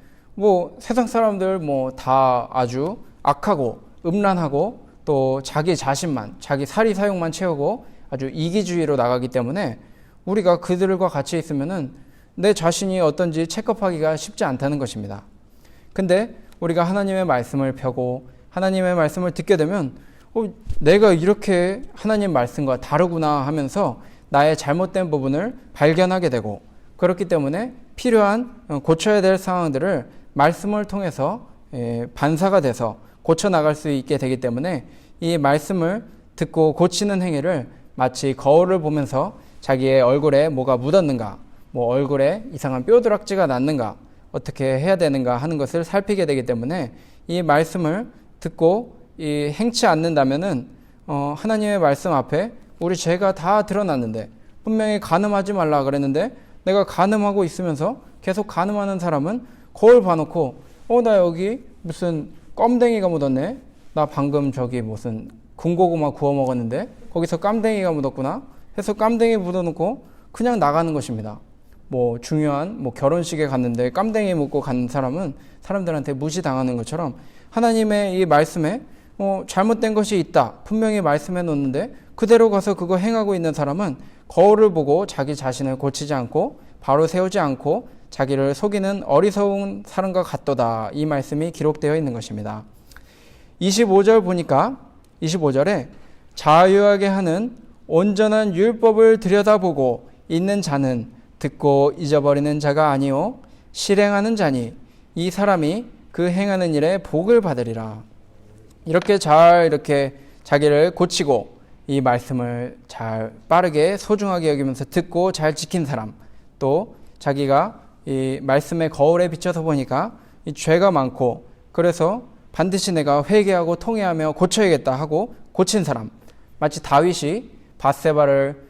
세상 사람들 다 아주 악하고 음란하고 또 자기 자신만 자기 사리 사욕만 채우고 아주 이기주의로 나가기 때문에 우리가 그들과 같이 있으면은 내 자신이 어떤지 체크하기가 쉽지 않다는 것입니다. 근데 우리가 하나님의 말씀을 펴고 하나님의 말씀을 듣게 되면 내가 이렇게 하나님 말씀과 다르구나 하면서 나의 잘못된 부분을 발견하게 되고 그렇기 때문에 필요한 고쳐야 될 상황들을 말씀을 통해서 반사가 돼서 고쳐나갈 수 있게 되기 때문에 이 말씀을 듣고 고치는 행위를 마치 거울을 보면서 자기의 얼굴에 뭐가 묻었는가 얼굴에 이상한 뼈드락지가 났는가 어떻게 해야 되는가 하는 것을 살피게 되기 때문에 이 말씀을 듣고 행치 않는다면은 하나님의 말씀 앞에 우리 죄가 다 드러났는데 분명히 간음하지 말라 그랬는데 내가 간음하고 있으면서 계속 간음하는 사람은 거울 봐놓고 나 여기 무슨 껌댕이가 묻었네 나 방금 저기 무슨 군고구마 구워 먹었는데 거기서 깜댕이가 묻었구나 해서 깜댕이 묻어놓고 그냥 나가는 것입니다. 중요한 결혼식에 갔는데 깜댕이 묻고 간 사람은 사람들한테 무시당하는 것처럼 하나님의 이 말씀에 잘못된 것이 있다 분명히 말씀해 놓는데 그대로 가서 그거 행하고 있는 사람은 거울을 보고 자기 자신을 고치지 않고 바로 세우지 않고 자기를 속이는 어리석은 사람과 같도다 이 말씀이 기록되어 있는 것입니다. 25절 보니까 25절에 자유하게 하는 온전한 율법을 들여다보고 있는 자는 듣고 잊어버리는 자가 아니요 실행하는 자니 이 사람이 그 행하는 일에 복을 받으리라. 이렇게 자기를 고치고 이 말씀을 잘 빠르게 소중하게 여기면서 듣고 잘 지킨 사람 또 자기가 이 말씀의 거울에 비춰서 보니까 이 죄가 많고 그래서 반드시 내가 회개하고 통회하며 고쳐야겠다 하고 고친 사람 마치 다윗이 밧세바를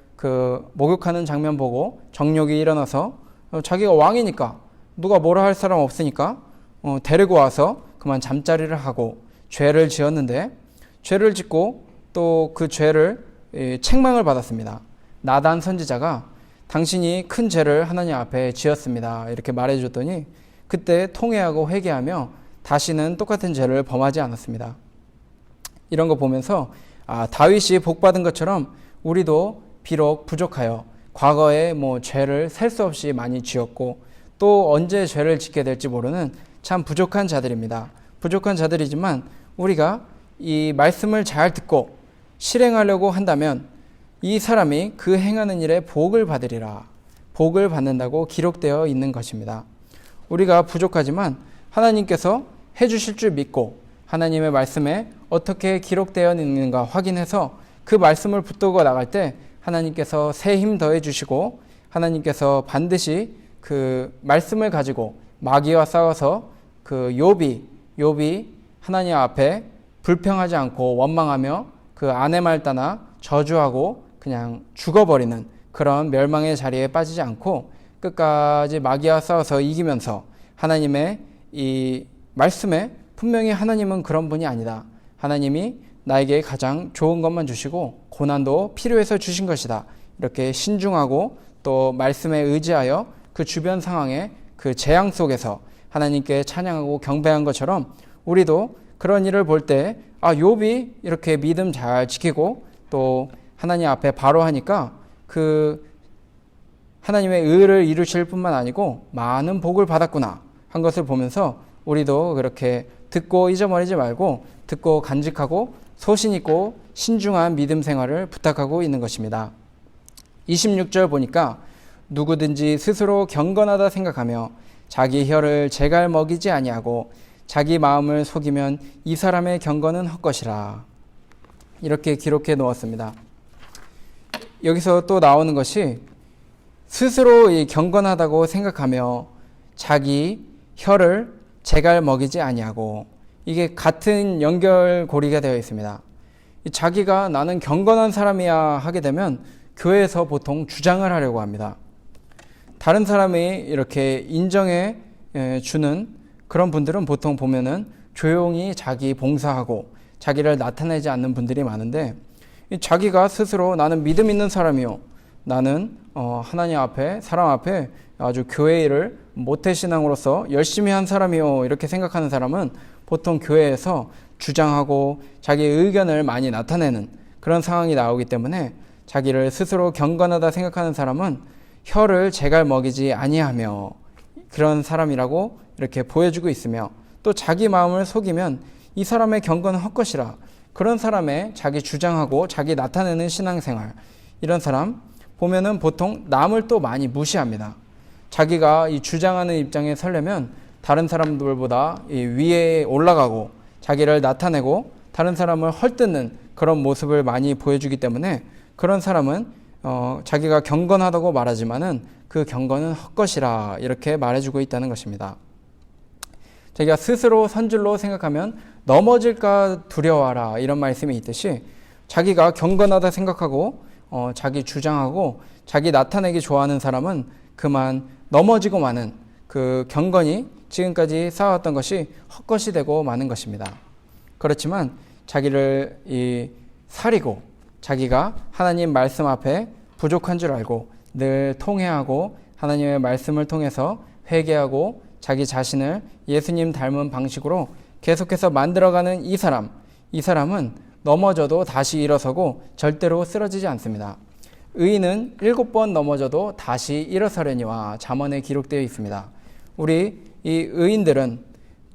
목욕하는 장면 보고 정욕이 일어나서 자기가 왕이니까 누가 뭐라 할 사람 없으니까 데리고 와서 그만 잠자리를 하고 죄를 지었는데 죄를 짓고 또 그 죄를 책망을 받았습니다. 나단 선지자가 당신이 큰 죄를 하나님 앞에 지었습니다. 이렇게 말해줬더니 그때 통회하고 회개하며 다시는 똑같은 죄를 범하지 않았습니다. 이런 거 보면서 다윗이 복받은 것처럼 우리도 비록 부족하여 과거에 죄를 셀 수 없이 많이 지었고 또 언제 죄를 짓게 될지 모르는 참 부족한 자들입니다. 부족한 자들이지만 우리가 이 말씀을 잘 듣고 실행하려고 한다면 이 사람이 그 행하는 일에 복을 받으리라. 복을 받는다고 기록되어 있는 것입니다. 우리가 부족하지만 하나님께서 해주실 줄 믿고 하나님의 말씀에 어떻게 기록되어 있는가 확인해서 그 말씀을 붙들고 나갈 때 하나님께서 새 힘 더해 주시고 하나님께서 반드시 그 말씀을 가지고 마귀와 싸워서 그 욥이 하나님 앞에 불평하지 않고 원망하며 그 아내 말 따나 저주하고 그냥 죽어버리는 그런 멸망의 자리에 빠지지 않고 끝까지 마귀와 싸워서 이기면서 하나님의 이 말씀에 분명히 하나님은 그런 분이 아니다. 하나님이 나에게 가장 좋은 것만 주시고 고난도 필요해서 주신 것이다. 이렇게 신중하고 또 말씀에 의지하여 그 주변 상황에 그 재앙 속에서 하나님께 찬양하고 경배한 것처럼 우리도 그런 일을 볼 때 욥이 이렇게 믿음 잘 지키고 또 하나님 앞에 바로 하니까 그 하나님의 의를 이루실 뿐만 아니고 많은 복을 받았구나 한 것을 보면서 우리도 그렇게 듣고 잊어버리지 말고 듣고 간직하고 소신 있고 신중한 믿음 생활을 부탁하고 있는 것입니다. 26절 보니까 누구든지 스스로 경건하다 생각하며 자기 혀를 제갈 먹이지 아니하고 자기 마음을 속이면 이 사람의 경건은 헛것이라. 이렇게 기록해 놓았습니다. 여기서 또 나오는 것이 스스로 경건하다고 생각하며 자기 혀를 제갈 먹이지 아니하고 이게 같은 연결고리가 되어 있습니다. 자기가 나는 경건한 사람이야 하게 되면 교회에서 보통 주장을 하려고 합니다. 다른 사람이 이렇게 인정해 주는 그런 분들은 보통 보면은 조용히 자기 봉사하고 자기를 나타내지 않는 분들이 많은데 자기가 스스로 나는 믿음 있는 사람이요. 나는 하나님 앞에 사람 앞에 아주 교회 일을 모태신앙으로서 열심히 한 사람이요. 이렇게 생각하는 사람은 보통 교회에서 주장하고 자기의 의견을 많이 나타내는 그런 상황이 나오기 때문에 자기를 스스로 경건하다 생각하는 사람은 혀를 제갈 먹이지 아니하며 그런 사람이라고 이렇게 보여주고 있으며 또 자기 마음을 속이면 이 사람의 경건은 헛것이라. 그런 사람의 자기 주장하고 자기 나타내는 신앙생활 이런 사람 보면은 보통 남을 또 많이 무시합니다. 자기가 이 주장하는 입장에 서려면 다른 사람들보다 이 위에 올라가고 자기를 나타내고 다른 사람을 헐뜯는 그런 모습을 많이 보여주기 때문에 그런 사람은 자기가 경건하다고 말하지만은 그 경건은 헛것이라 이렇게 말해주고 있다는 것입니다. 자기가 스스로 선줄로 생각하면 넘어질까 두려워하라 이런 말씀이 있듯이 자기가 경건하다 생각하고 자기 주장하고 자기 나타내기 좋아하는 사람은 그만 넘어지고 마는 그 경건이 지금까지 쌓아왔던 것이 헛것이 되고 마는 것입니다. 그렇지만 자기를 사리고 자기가 하나님 말씀 앞에 부족한 줄 알고 늘 통회하고 하나님의 말씀을 통해서 회개하고 자기 자신을 예수님 닮은 방식으로 계속해서 만들어가는 이 사람은 넘어져도 다시 일어서고 절대로 쓰러지지 않습니다. 의인은 7번 넘어져도 다시 일어서려니와 잠언에 기록되어 있습니다. 우리 이 의인들은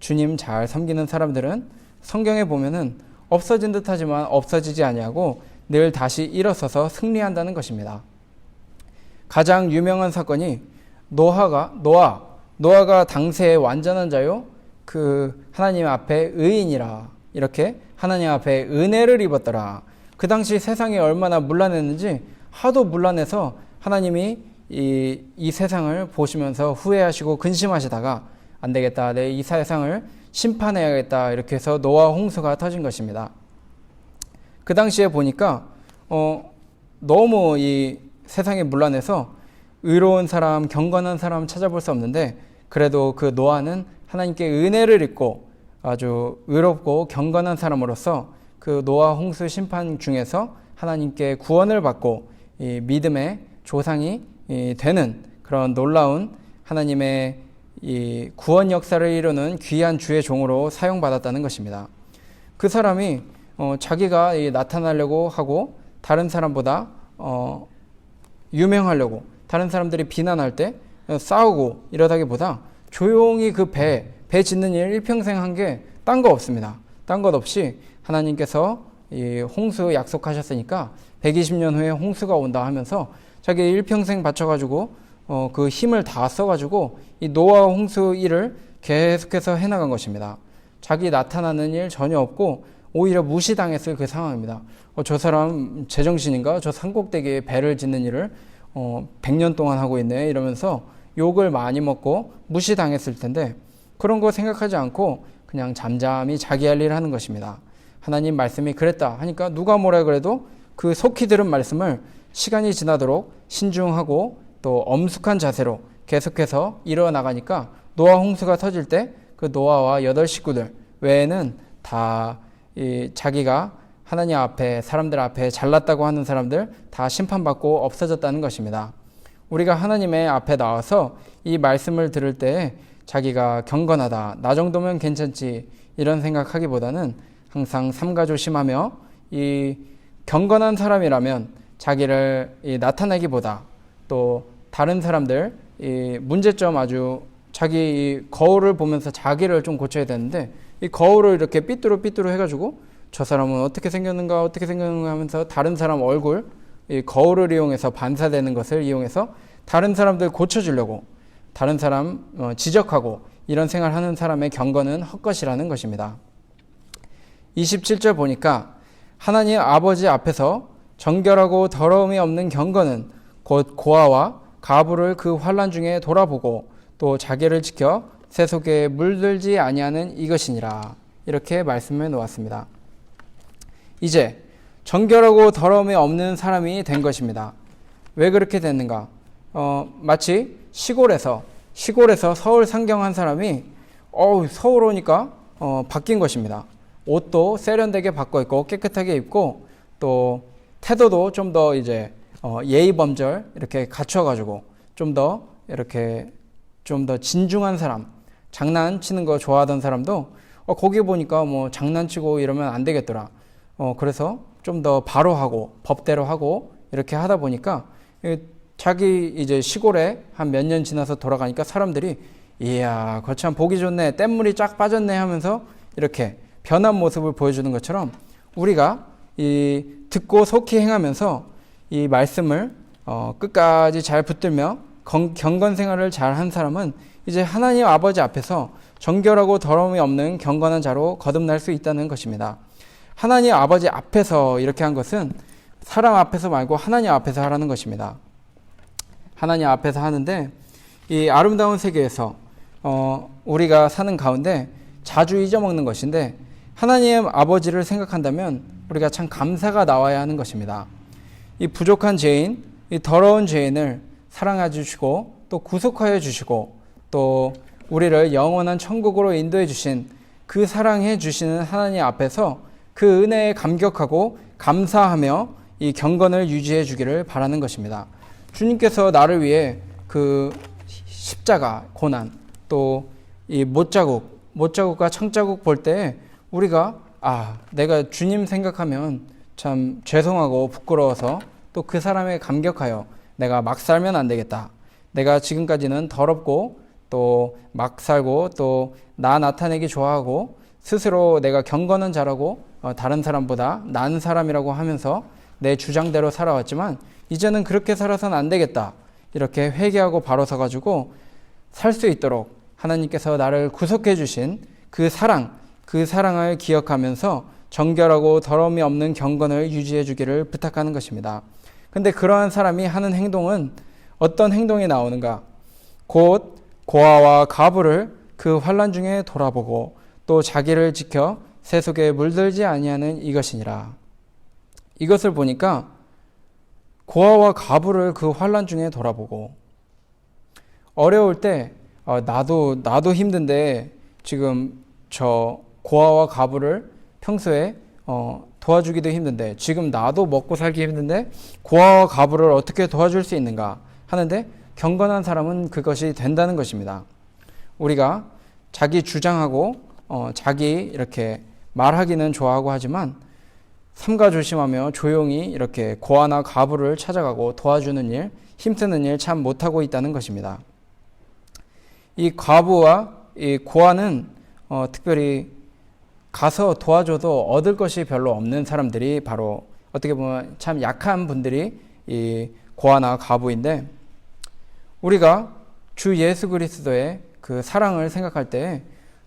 주님 잘 섬기는 사람들은 성경에 보면은 없어진 듯 하지만 없어지지 아니하고 늘 다시 일어서서 승리한다는 것입니다. 가장 유명한 사건이 노아가 당시의 완전한 자요 그 하나님 앞에 의인이라 이렇게 하나님 앞에 은혜를 입었더라. 그 당시 세상이 얼마나 문란했는지 하도 문란해서 하나님이 이 세상을 보시면서 후회하시고 근심하시다가 안 되겠다, 내 이 세상을 심판해야겠다 이렇게 해서 노아 홍수가 터진 것입니다. 그 당시에 보니까 너무 이 세상이 문란해서 의로운 사람, 경건한 사람 찾아볼 수 없는데 그래도 그 노아는 하나님께 은혜를 입고 아주 의롭고 경건한 사람으로서 그 노아 홍수 심판 중에서 하나님께 구원을 받고 이 믿음의 조상이 되는 그런 놀라운 하나님의 이 구원 역사를 이루는 귀한 주의 종으로 사용받았다는 것입니다. 그 사람이 자기가 나타나려고 하고 다른 사람보다 유명하려고 다른 사람들이 비난할 때 싸우고 이러다기보다 조용히 그 배 짓는 일 일평생 한 게 딴 거 없습니다. 딴 것 없이 하나님께서 이 홍수 약속하셨으니까 120년 후에 홍수가 온다 하면서 자기 일평생 바쳐가지고 그 힘을 다 써가지고 이 노아 홍수 일을 계속해서 해나간 것입니다. 자기 나타나는 일 전혀 없고 오히려 무시당했을 그 상황입니다. 저 사람 제정신인가? 저 산꼭대기에 배를 짓는 일을 100년 동안 하고 있네 이러면서 욕을 많이 먹고 무시당했을 텐데 그런 거 생각하지 않고 그냥 잠잠히 자기 할 일을 하는 것입니다. 하나님 말씀이 그랬다 하니까 누가 뭐라 그래도 그 속히 들은 말씀을 시간이 지나도록 신중하고 또 엄숙한 자세로 계속해서 이뤄나가니까 노아 홍수가 터질 때 그 노아와 8 식구들 외에는 다 자기가 하나님 앞에 사람들 앞에 잘났다고 하는 사람들 다 심판받고 없어졌다는 것입니다. 우리가 하나님의 앞에 나와서 이 말씀을 들을 때 자기가 경건하다, 나 정도면 괜찮지 이런 생각하기보다는 항상 삼가 조심하며 이 경건한 사람이라면 자기를 나타내기보다 또 다른 사람들 이 문제점 아주 자기 이 거울을 보면서 자기를 좀 고쳐야 되는데 이 거울을 이렇게 삐뚤어 해가지고 저 사람은 어떻게 생겼는가 하면서 다른 사람 얼굴 이 거울을 이용해서 반사되는 것을 이용해서 다른 사람들 고쳐주려고 다른 사람 지적하고 이런 생활하는 사람의 경건은 헛것이라는 것입니다. 27절 보니까 하나님 아버지 앞에서 정결하고 더러움이 없는 경건은 곧 고아와 가부를 그 환난 중에 돌아보고 또 자기를 지켜 새 속에 물들지 아니하는 이것이니라. 이렇게 말씀해 놓았습니다. 이제 정결하고 더러움이 없는 사람이 된 것입니다. 왜 그렇게 됐는가? 마치 시골에서 서울 상경한 사람이 서울 오니까 바뀐 것입니다. 옷도 세련되게 바꿔 입고 깨끗하게 입고 또 태도도 좀 더 이제 예의 범절 이렇게 갖춰가지고 좀 더 이렇게 좀 더 진중한 사람, 장난치는 거 좋아하던 사람도 거기 보니까 뭐 장난치고 이러면 안 되겠더라. 그래서 좀 더 바로 하고 법대로 하고 이렇게 하다 보니까 자기 이제 시골에 한 몇 년 지나서 돌아가니까 사람들이 이야, 거참 보기 좋네, 뗏물이 쫙 빠졌네 하면서 이렇게 변한 모습을 보여주는 것처럼 우리가 이 듣고 속히 행하면서 이 말씀을 끝까지 잘 붙들며 경건 생활을 잘 한 사람은 이제 하나님 아버지 앞에서 정결하고 더러움이 없는 경건한 자로 거듭날 수 있다는 것입니다. 하나님 아버지 앞에서 이렇게 한 것은 사람 앞에서 말고 하나님 앞에서 하라는 것입니다. 하나님 앞에서 하는데 이 아름다운 세계에서 우리가 사는 가운데 자주 잊어먹는 것인데 하나님 아버지를 생각한다면 우리가 참 감사가 나와야 하는 것입니다. 이 부족한 죄인, 이 더러운 죄인을 사랑해 주시고 또 구속하여 주시고 또 우리를 영원한 천국으로 인도해 주신 그 사랑해 주시는 하나님 앞에서 그 은혜에 감격하고 감사하며 이 경건을 유지해 주기를 바라는 것입니다. 주님께서 나를 위해 그 십자가 고난 또 이 못자국과 창자국 볼 때 우리가 내가 주님 생각하면 참 죄송하고 부끄러워서 또 그 사람에 감격하여 내가 막 살면 안 되겠다. 내가 지금까지는 더럽고 또 막 살고 또 나 나타내기 좋아하고 스스로 내가 경건한 자라고 다른 사람보다 나은 사람이라고 하면서 내 주장대로 살아왔지만 이제는 그렇게 살아서는 안 되겠다. 이렇게 회개하고 바로 서가지고 살 수 있도록 하나님께서 나를 구속해 주신 그 사랑을 기억하면서 정결하고 더러움이 없는 경건을 유지해 주기를 부탁하는 것입니다. 근데 그러한 사람이 하는 행동은 어떤 행동이 나오는가? 곧 고아와 가부를 그 환난 중에 돌아보고 또 자기를 지켜 새 속에 물들지 아니하는 이것이니라. 이것을 보니까 고아와 가부를 그 환난 중에 돌아보고 어려울 때 나도 힘든데 지금 저 고아와 가부를 평소에 도와주기도 힘든데 지금 나도 먹고 살기 힘든데 고아와 가부를 어떻게 도와줄 수 있는가 하는데 경건한 사람은 그것이 된다는 것입니다. 우리가 자기 주장하고 자기 이렇게 말하기는 좋아하고 하지만 삼가 조심하며 조용히 이렇게 고아나 과부를 찾아가고 도와주는 일, 힘쓰는 일 참 못하고 있다는 것입니다. 이 과부와 이 고아는 특별히 가서 도와줘도 얻을 것이 별로 없는 사람들이 바로 어떻게 보면 참 약한 분들이 이 고아나 과부인데, 우리가 주 예수 그리스도의 그 사랑을 생각할 때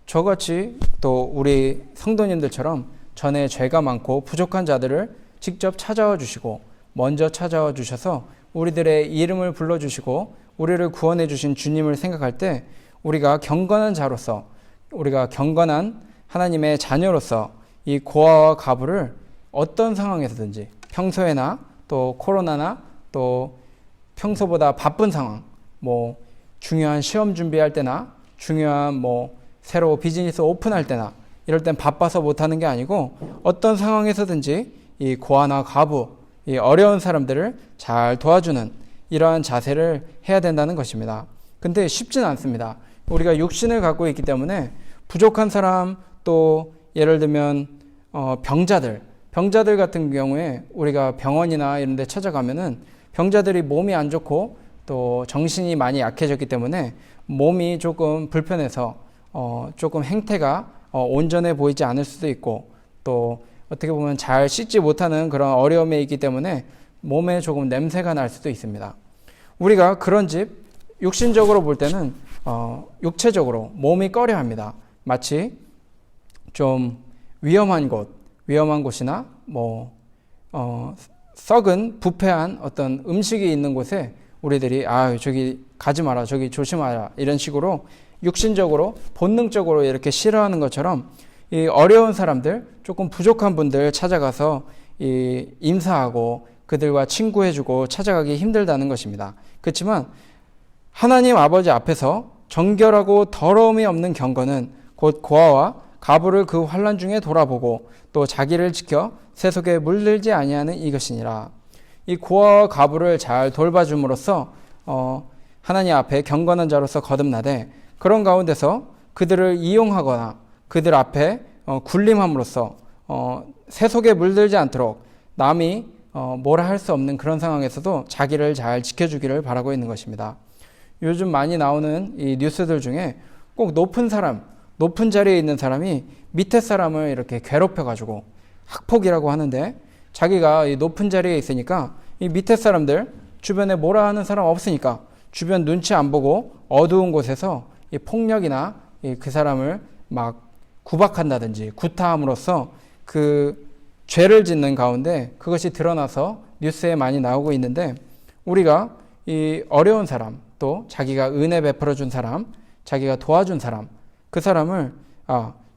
저같이 또 우리 성도님들처럼 전에 죄가 많고 부족한 자들을 직접 찾아와 주시고 먼저 찾아와 주셔서 우리들의 이름을 불러주시고 우리를 구원해 주신 주님을 생각할 때 우리가 경건한 자로서, 우리가 경건한 하나님의 자녀로서 이 고아와 과부를 어떤 상황에서든지, 평소에나 또 코로나나 또 평소보다 바쁜 상황, 뭐 중요한 시험 준비할 때나 중요한 뭐 새로 비즈니스 오픈할 때나 이럴 땐 바빠서 못하는 게 아니고 어떤 상황에서든지 이 고아나 과부, 이 어려운 사람들을 잘 도와주는 이러한 자세를 해야 된다는 것입니다. 근데 쉽지는 않습니다. 우리가 육신을 갖고 있기 때문에 부족한 사람, 또 예를 들면 병자들 같은 경우에 우리가 병원이나 이런 데 찾아가면은 병자들이 몸이 안 좋고 또 정신이 많이 약해졌기 때문에 몸이 조금 불편해서 조금 행태가 온전해 보이지 않을 수도 있고, 또 어떻게 보면 잘 씻지 못하는 그런 어려움에 있기 때문에 몸에 조금 냄새가 날 수도 있습니다. 우리가 그런 집 육신적으로 볼 때는 육체적으로 몸이 꺼려합니다. 마치 좀 위험한 곳이나 뭐 썩은 부패한 어떤 음식이 있는 곳에 우리들이 저기 가지 마라, 저기 조심하라, 이런 식으로 육신적으로 본능적으로 이렇게 싫어하는 것처럼 이 어려운 사람들, 조금 부족한 분들 찾아가서 이 인사하고 그들과 친구해주고 찾아가기 힘들다는 것입니다. 그렇지만 하나님 아버지 앞에서 정결하고 더러움이 없는 경건은 곧 고아와 과부를 그 환난 중에 돌아보고 또 자기를 지켜 세속에 물들지 아니하는 이것이니라. 이 고아와 과부를 잘 돌봐줌으로써 하나님 앞에 경건한 자로서 거듭나되, 그런 가운데서 그들을 이용하거나 그들 앞에 군림함으로써 세속에 물들지 않도록 남이 뭐라 할 수 없는 그런 상황에서도 자기를 잘 지켜주기를 바라고 있는 것입니다. 요즘 많이 나오는 이 뉴스들 중에 꼭 높은 자리에 있는 사람이 밑에 사람을 이렇게 괴롭혀가지고, 학폭이라고 하는데, 자기가 이 높은 자리에 있으니까 이 밑에 사람들, 주변에 뭐라 하는 사람 없으니까 주변 눈치 안 보고 어두운 곳에서 이 폭력이나 그 사람을 막 구박한다든지 구타함으로써 그 죄를 짓는 가운데 그것이 드러나서 뉴스에 많이 나오고 있는데, 우리가 이 어려운 사람, 또 자기가 은혜 베풀어 준 사람, 자기가 도와준 사람, 그 사람을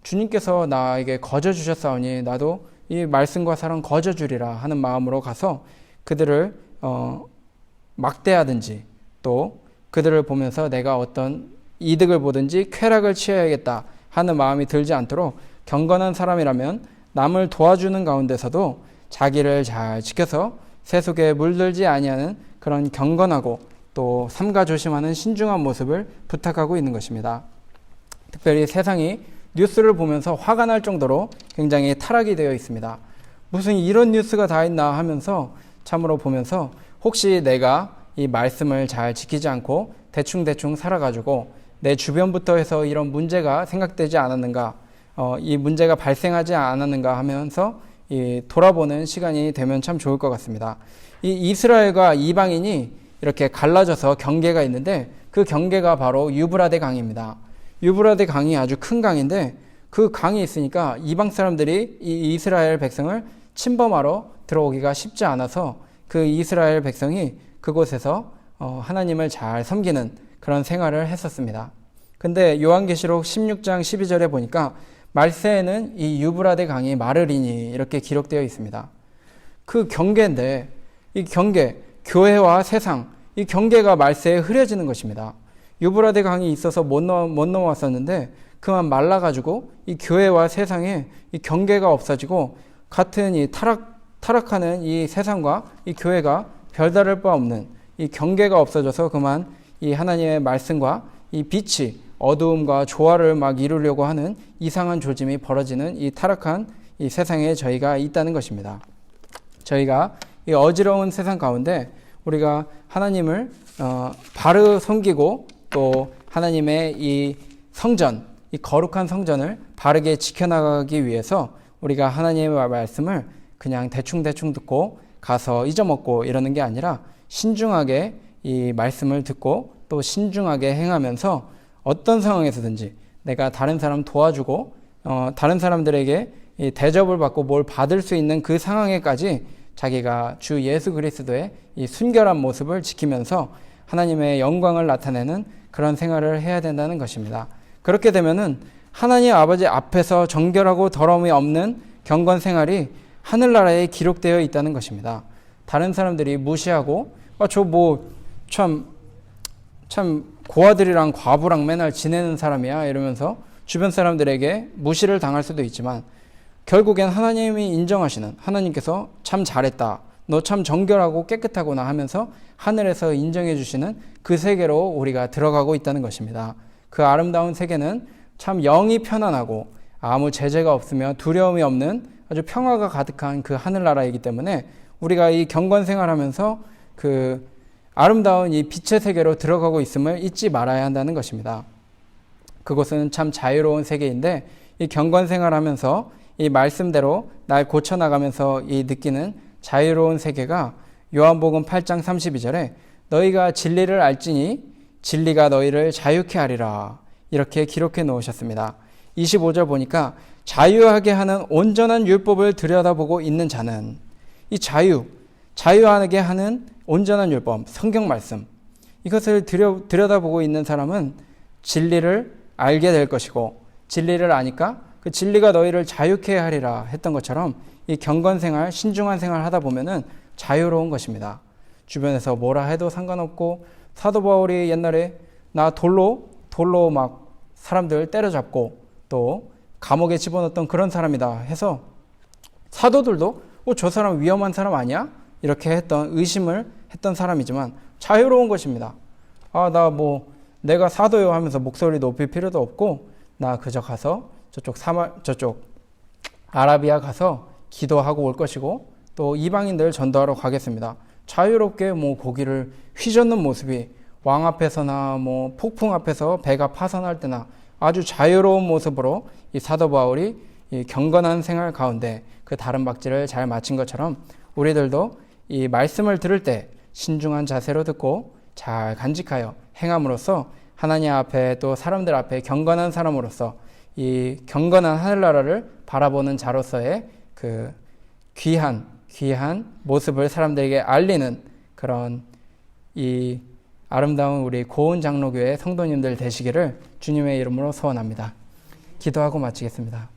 주님께서 나에게 거저 주셨사오니 나도 이 말씀과 사랑 거저 주리라 하는 마음으로 가서 그들을 막대하든지, 또 그들을 보면서 내가 어떤 이득을 보든지 쾌락을 취해야겠다 하는 마음이 들지 않도록 경건한 사람이라면 남을 도와주는 가운데서도 자기를 잘 지켜서 세속에 물들지 아니하는 그런 경건하고 또 삼가 조심하는 신중한 모습을 부탁하고 있는 것입니다. 특별히 세상이 뉴스를 보면서 화가 날 정도로 굉장히 타락이 되어 있습니다. 무슨 이런 뉴스가 다 있나 하면서 참으로 보면서 혹시 내가 이 말씀을 잘 지키지 않고 대충 살아가지고 내 주변부터 해서 이런 문제가 생각되지 않았는가, 이 문제가 발생하지 않았는가 하면서 돌아보는 시간이 되면 참 좋을 것 같습니다. 이 이스라엘과 이방인이 이렇게 갈라져서 경계가 있는데 그 경계가 바로 유브라데 강입니다. 유브라데 강이 아주 큰 강인데 그 강이 있으니까 이방 사람들이 이 이스라엘 백성을 침범하러 들어오기가 쉽지 않아서 그 이스라엘 백성이 그곳에서 하나님을 잘 섬기는 그런 생활을 했었습니다. 근데 요한계시록 16장 12절에 보니까 말세에는 이 유브라데 강이 마르리니 이렇게 기록되어 있습니다. 그 경계인데 이 경계, 교회와 세상, 이 경계가 말세에 흐려지는 것입니다. 유브라데 강이 있어서 못 넘어왔었는데 그만 말라가지고 이 교회와 세상에 이 경계가 없어지고 같은 이 타락하는 이 세상과 이 교회가 별다를 바 없는 이 경계가 없어져서 그만 이 하나님의 말씀과 이 빛이 어두움과 조화를 막 이루려고 하는 이상한 조짐이 벌어지는 이 타락한 이 세상에 저희가 있다는 것입니다. 저희가 이 어지러운 세상 가운데 우리가 하나님을 바르 섬기고 또 하나님의 이 성전, 이 거룩한 성전을 바르게 지켜나가기 위해서 우리가 하나님의 말씀을 그냥 대충대충 듣고 가서 잊어먹고 이러는 게 아니라 신중하게 이 말씀을 듣고 또 신중하게 행하면서 어떤 상황에서든지 내가 다른 사람 도와주고 다른 사람들에게 이 대접을 받고 뭘 받을 수 있는 그 상황에까지 자기가 주 예수 그리스도의 이 순결한 모습을 지키면서 하나님의 영광을 나타내는 그런 생활을 해야 된다는 것입니다. 그렇게 되면은 하나님 아버지 앞에서 정결하고 더러움이 없는 경건 생활이 하늘나라에 기록되어 있다는 것입니다. 다른 사람들이 무시하고 저 뭐 참 고아들이랑 과부랑 맨날 지내는 사람이야 이러면서 주변 사람들에게 무시를 당할 수도 있지만 결국엔 하나님이 인정하시는 하나님께서 참 잘했다. 너 참 정결하고 깨끗하구나 하면서 하늘에서 인정해 주시는 그 세계로 우리가 들어가고 있다는 것입니다. 그 아름다운 세계는 참 영이 편안하고 아무 제재가 없으며 두려움이 없는 아주 평화가 가득한 그 하늘나라이기 때문에 우리가 이 경건 생활하면서 그 아름다운 이 빛의 세계로 들어가고 있음을 잊지 말아야 한다는 것입니다. 그곳은 참 자유로운 세계인데 이 경건 생활하면서 이 말씀대로 날 고쳐나가면서 이 느끼는 자유로운 세계가 요한복음 8장 32절에 너희가 진리를 알지니 진리가 너희를 자유케 하리라 이렇게 기록해 놓으셨습니다. 25절 보니까 자유하게 하는 온전한 율법을 들여다보고 있는 자는 이 자유하게 하는 온전한 율법, 성경 말씀 이것을 들여다보고 있는 사람은 진리를 알게 될 것이고 진리를 아니까 그 진리가 너희를 자유케 하리라 했던 것처럼 이 경건 생활, 신중한 생활 하다 보면은 자유로운 것입니다. 주변에서 뭐라 해도 상관없고 사도 바울이 옛날에 나 돌로 막 사람들 때려잡고 또 감옥에 집어넣었던 그런 사람이다 해서 사도들도 저 사람 위험한 사람 아니야? 이렇게 의심을 했던 사람이지만 자유로운 것입니다. 나 내가 사도요 하면서 목소리 높일 필요도 없고 나 그저 가서 저쪽 아라비아 가서 기도하고 올 것이고 또 이방인들 전도하러 가겠습니다. 자유롭게 고기를 휘젓는 모습이 왕 앞에서나 폭풍 앞에서 배가 파선할 때나 아주 자유로운 모습으로 이 사도 바울이 이 경건한 생활 가운데 그 다른 박질을 잘 마친 것처럼 우리들도 이 말씀을 들을 때 신중한 자세로 듣고 잘 간직하여 행함으로써 하나님 앞에 또 사람들 앞에 경건한 사람으로서 이 경건한 하늘나라를 바라보는 자로서의 그 귀한 모습을 사람들에게 알리는 그런 이 아름다운 우리 고은 장로교회 성도님들 되시기를 주님의 이름으로 소원합니다. 기도하고 마치겠습니다.